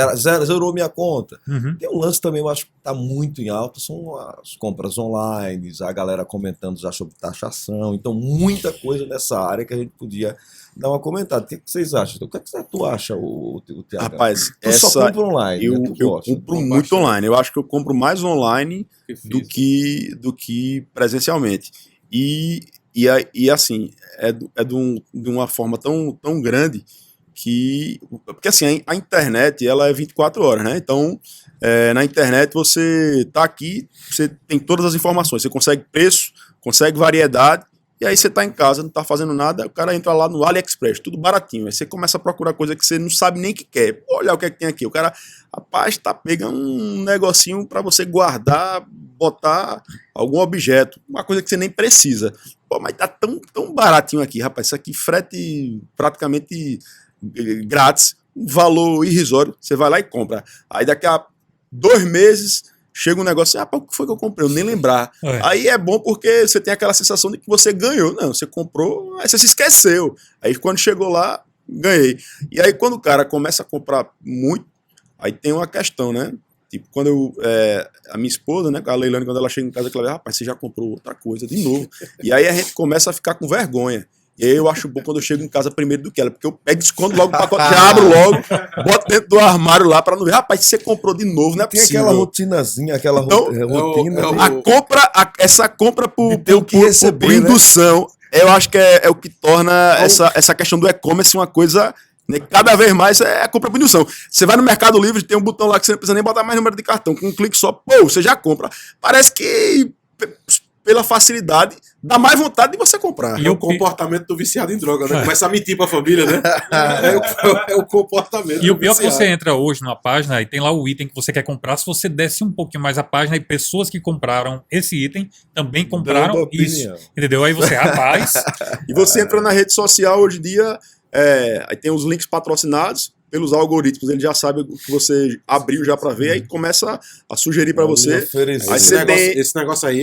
zerou minha conta. Uhum. Tem um lance também, eu acho que está muito em alta, são as compras online, a galera comentando já sobre taxação, então muita coisa nessa área que a gente podia dar uma comentada. O que vocês acham? O que é que tu acha, o TH? Rapaz, Tu só essa compra online, eu, né? Tu eu gosta. compro Não, muito bastante. online. Eu acho que eu compro mais online do que que presencialmente. E assim, de uma forma tão grande que... Porque assim, a internet ela é 24 horas, né? Então, na internet você tá aqui, você tem todas as informações, você consegue preço, consegue variedade, e aí você tá em casa, não tá fazendo nada, o cara entra lá no AliExpress, tudo baratinho. Aí você começa a procurar coisa que você não sabe nem que quer. Olha o que é que tem aqui. O cara, rapaz, tá pegando um negocinho para você guardar, botar algum objeto, uma coisa que você nem precisa. Pô, mas tá tão baratinho aqui, rapaz. Isso aqui, frete praticamente grátis, um valor irrisório. Você vai lá e compra. Aí daqui a 2 meses chega um negócio assim, o que foi que eu comprei? Eu nem lembrar. É. Aí é bom porque você tem aquela sensação de que você ganhou. Não, você comprou, aí você se esqueceu. Aí quando chegou lá, ganhei. E aí quando o cara começa a comprar muito, aí tem uma questão, né? Tipo, quando a minha esposa, né, a Leilane, quando ela chega em casa, ela fala, rapaz, você já comprou outra coisa de novo. E aí a gente começa a ficar com vergonha. E aí eu acho bom quando eu chego em casa primeiro do que ela, porque eu pego, escondo logo o pacote, já abro logo, boto dentro do armário lá pra não ver. Rapaz, você comprou de novo, não é Tem possível. aquela rotinazinha, aquela Então, rotina. Essa compra por, De ter o que receber, por indução, eu acho que é o que torna essa questão do e-commerce uma coisa, né, cada vez mais é a compra por indução. Você vai no Mercado Livre, tem um botão lá que você não precisa nem botar mais número de cartão. Com um clique só, pô, você já compra. Parece que pela facilidade, dá mais vontade de você comprar. E o comportamento do viciado em droga, né? Começa a mentir pra família, né? É o comportamento E o do pior é que viciado. você entra hoje numa página e tem lá o item que você quer comprar. Se você desce um pouquinho mais a página e pessoas que compraram esse item também compraram Dando isso. opinião. Entendeu? Aí você, rapaz, E você entra na rede social hoje em dia, aí tem os links patrocinados pelos algoritmos, ele já sabe o que você abriu já para ver, aí começa a sugerir para você. Oferecer. Aí Esse, você negócio, tem- esse negócio aí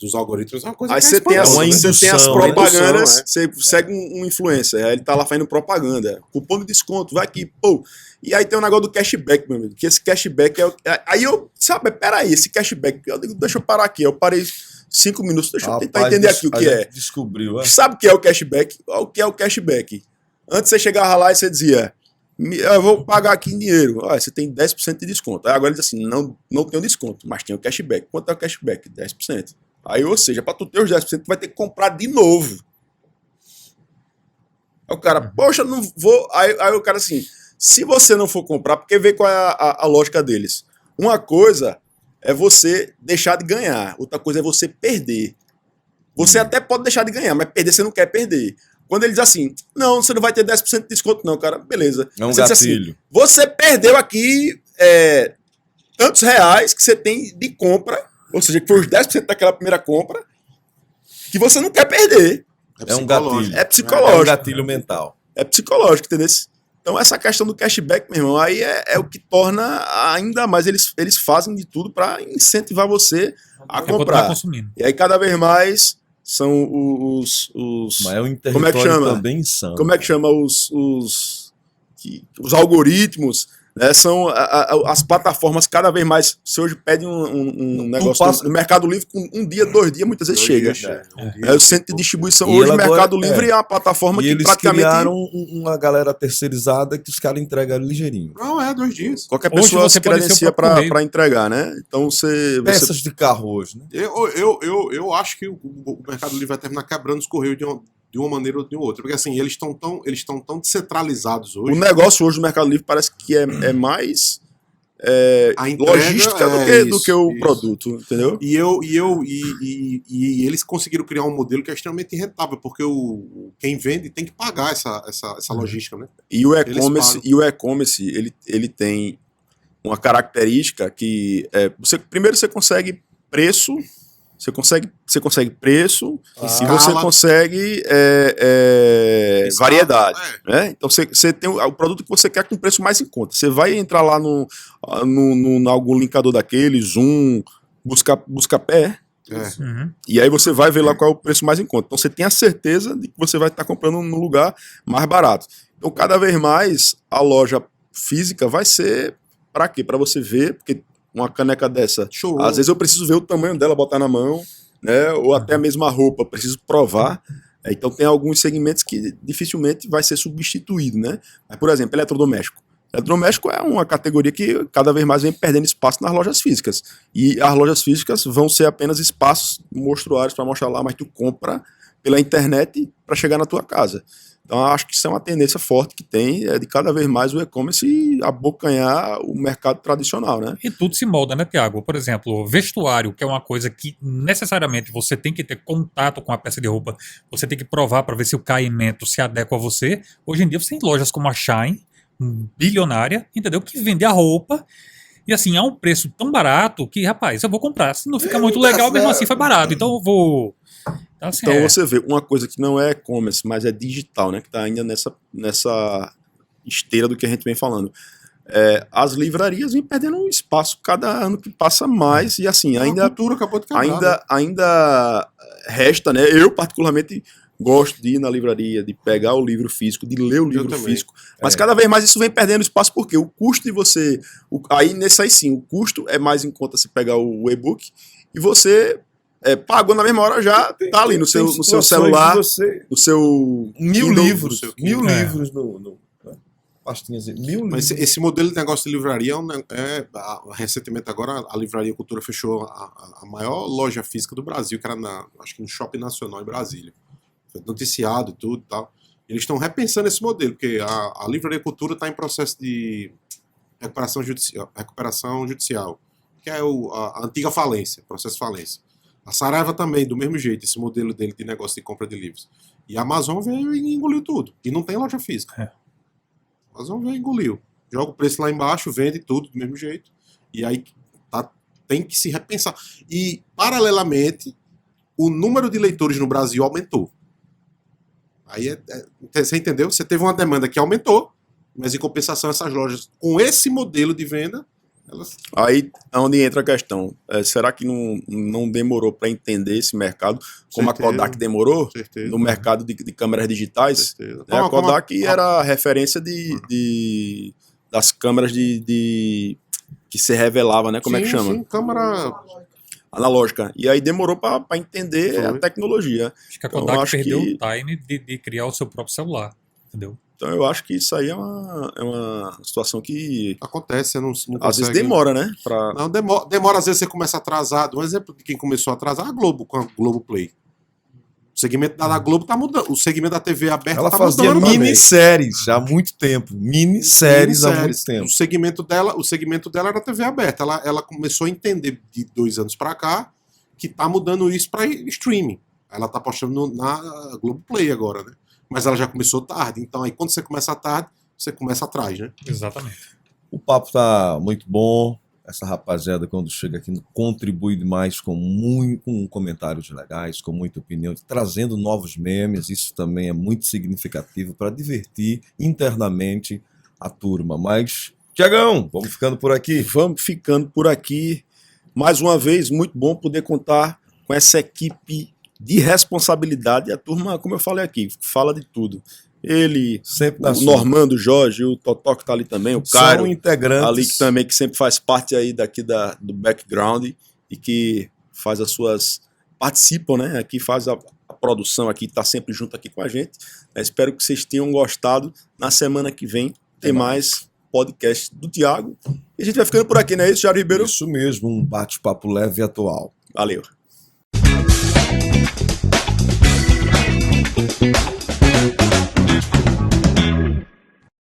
dos algoritmos é uma coisa Aí que é você tem, espanhosa, uma né? você tem as indução, propagandas, indução, você segue um influencer, aí ele tá lá fazendo propaganda, cupom de desconto, vai aqui, pô. E aí tem o negócio do cashback, meu amigo, que esse cashback aí eu, sabe, peraí, esse cashback, eu digo, deixa eu parar aqui, eu parei 5 minutos, deixa eu tentar Rapaz, entender aqui o que a é. gente descobriu, é? Sabe o que é o cashback? O que é o cashback? Antes você chegava lá e você dizia, eu vou pagar aqui em dinheiro. Você tem 10% de desconto. Aí agora ele diz assim, não tem o desconto, mas tem o cashback. Quanto é o cashback? 10%. Aí, ou seja, para tu ter os 10%, tu vai ter que comprar de novo. Aí o cara, poxa, não vou... Aí o cara assim, se você não for comprar, porque vê qual é a lógica deles. Uma coisa é você deixar de ganhar, outra coisa é você perder. Você até pode deixar de ganhar, mas perder você não quer perder. Quando ele diz assim, não, você não vai ter 10% de desconto não, cara, beleza. É um Você diz assim, gatilho. você perdeu aqui tantos reais que você tem de compra, ou seja, que foi os 10% daquela primeira compra, que você não quer perder. É um gatilho. É psicológico. É um gatilho mental. É psicológico, entendeu? Então essa questão do cashback, meu irmão, aí é o que torna ainda mais, eles fazem de tudo para incentivar você a quer continuar comprar. consumindo. E aí cada vez mais são os Mas é um como é que território chama? também insano. como é que chama os algoritmos, né? São as plataformas cada vez mais. Você hoje pede um negócio passa- no Mercado Livre com um dia, 2 dias, muitas vezes chega. É o centro de distribuição. E Hoje o ele Mercado agora- Livre é uma plataforma E que eles praticamente criaram uma galera terceirizada que os caras entregam ligeirinho. Não, 2 dias. qualquer Hoje pessoa você se pode ser o credencia próprio correio. para entregar, né? Então você Peças de carro hoje, né? Eu acho que o Mercado Livre vai terminar quebrando os correios de uma maneira ou de outra. Porque assim, eles estão tão descentralizados o hoje. negócio hoje do Mercado Livre parece que é mais A entrega, logística do que o isso. produto, entendeu? E eles conseguiram criar um modelo que é extremamente rentável, porque quem vende tem que pagar essa logística, né? E o Eles e-commerce, ele tem uma característica que primeiro você consegue preço, você consegue preço e você consegue Escala, variedade. Né? Então você tem o produto que você quer com preço mais em conta. Você vai entrar lá no algum linkador daquele, Zoom, busca pé, Uhum. e aí você vai ver lá qual é o preço mais em conta. Então você tem a certeza de que você vai estar comprando no lugar mais barato. Então cada vez mais a loja física vai ser para quê? Para você ver, porque uma caneca dessa, Show. às vezes eu preciso ver o tamanho dela, botar na mão, né? Ou até a mesma roupa, preciso provar. Então tem alguns segmentos que dificilmente vai ser substituído, né? Mas, por exemplo, eletrodoméstico. Eletrodoméstico é uma categoria que cada vez mais vem perdendo espaço nas lojas físicas. E as lojas físicas vão ser apenas espaços monstruários para mostrar lá, mas tu compra pela internet para chegar na tua casa. Então, eu acho que isso é uma tendência forte que tem, de cada vez mais o e-commerce abocanhar o mercado tradicional, né? E tudo se molda, né, Tiago? Por exemplo, vestuário, que é uma coisa que necessariamente você tem que ter contato com a peça de roupa, você tem que provar para ver se o caimento se adequa a você. Hoje em dia você tem lojas como a Shine, bilionária, entendeu? Que vende a roupa e assim, a um preço tão barato que, rapaz, eu vou comprar. Se não fica muito legal, mesmo assim foi barato. Então eu vou... Então, assim, Então você vê uma coisa que não é e-commerce, mas é digital, né? Que está ainda nessa esteira do que a gente vem falando. As livrarias vêm perdendo espaço cada ano que passa mais, e assim, A cultura acabou de quebrar, né? ainda resta, né? Eu particularmente gosto de ir na livraria, de pegar o livro físico, de ler o livro também. físico. Mas cada vez mais isso vem perdendo espaço, porque o custo de você... nesse aí sim, o custo é mais em conta se pegar o e-book, e você pagou na mesma hora já, tá ali no seu celular, no seu Mil Kindle, livros. no seu Mil Kindle. livros no pastinhas. 1000 Mas livros. esse modelo de negócio de livraria recentemente agora a Livraria Cultura fechou a maior loja física do Brasil, que era acho que no Shopping Nacional em Brasília. Foi noticiado e tudo e tal. Eles estão repensando esse modelo, porque a Livraria Cultura está em processo de recuperação judicial, que é a antiga falência, processo de falência. A Saraiva também, do mesmo jeito, esse modelo dele de negócio de compra de livros. E a Amazon veio e engoliu tudo. E não tem loja física. A Amazon veio e engoliu. Joga o preço lá embaixo, vende tudo do mesmo jeito. E aí tem que se repensar. E, paralelamente, o número de leitores no Brasil aumentou. Aí você entendeu? Você teve uma demanda que aumentou, mas em compensação essas lojas, com esse modelo de venda, elas... Aí é onde entra a questão. Será que não demorou para entender esse mercado, como Certeza. a Kodak demorou Certeza. no mercado de câmeras digitais? Certeza. A Kodak era a referência das câmeras que se revelava, né? Como é que chama? Sim, câmera... Analógica. E aí demorou para entender Foi. a tecnologia. Acho que a Então, Kodak acho perdeu que- o time de criar o seu próprio celular. Entendeu? Então eu acho que isso aí é uma situação que Acontece, você não às vezes consegue- demora, né? Não, demora, às vezes você começa atrasado. Um exemplo de quem começou a atrasar, a Globo, com a Globoplay. O segmento da Globo tá mudando. O segmento da TV aberta Ela tá fazia mudando também. minisséries já há muito tempo. Minisséries há muito tempo. O segmento dela era TV aberta. Ela começou a entender de 2 anos pra cá que tá mudando isso pra streaming. Ela tá apostando na Globoplay agora, né? Mas ela já começou tarde. Então aí quando você começa tarde, você começa atrás, né? Exatamente. O papo tá muito bom. Essa rapaziada, quando chega aqui, contribui demais com comentários legais, com muita opinião, trazendo novos memes. Isso também é muito significativo para divertir internamente a turma. Mas, Tiagão, vamos ficando por aqui. vamos ficando por aqui. Mais uma vez, muito bom poder contar com essa equipe de responsabilidade. A turma, como eu falei aqui, fala de tudo. Ele, Sempre na o sua. Normando Jorge, o Totó que tá ali também, o São Cairo, integrantes. ali que também que sempre faz parte aí daqui do background e que faz as suas participam, né? Aqui faz a produção aqui, tá sempre junto aqui com a gente. Espero que vocês tenham gostado. Na semana que vem tem mais podcast do Thiago. E a gente vai ficando por aqui, não é isso, Jair Ribeiro? Isso mesmo, um bate-papo leve e atual. Valeu.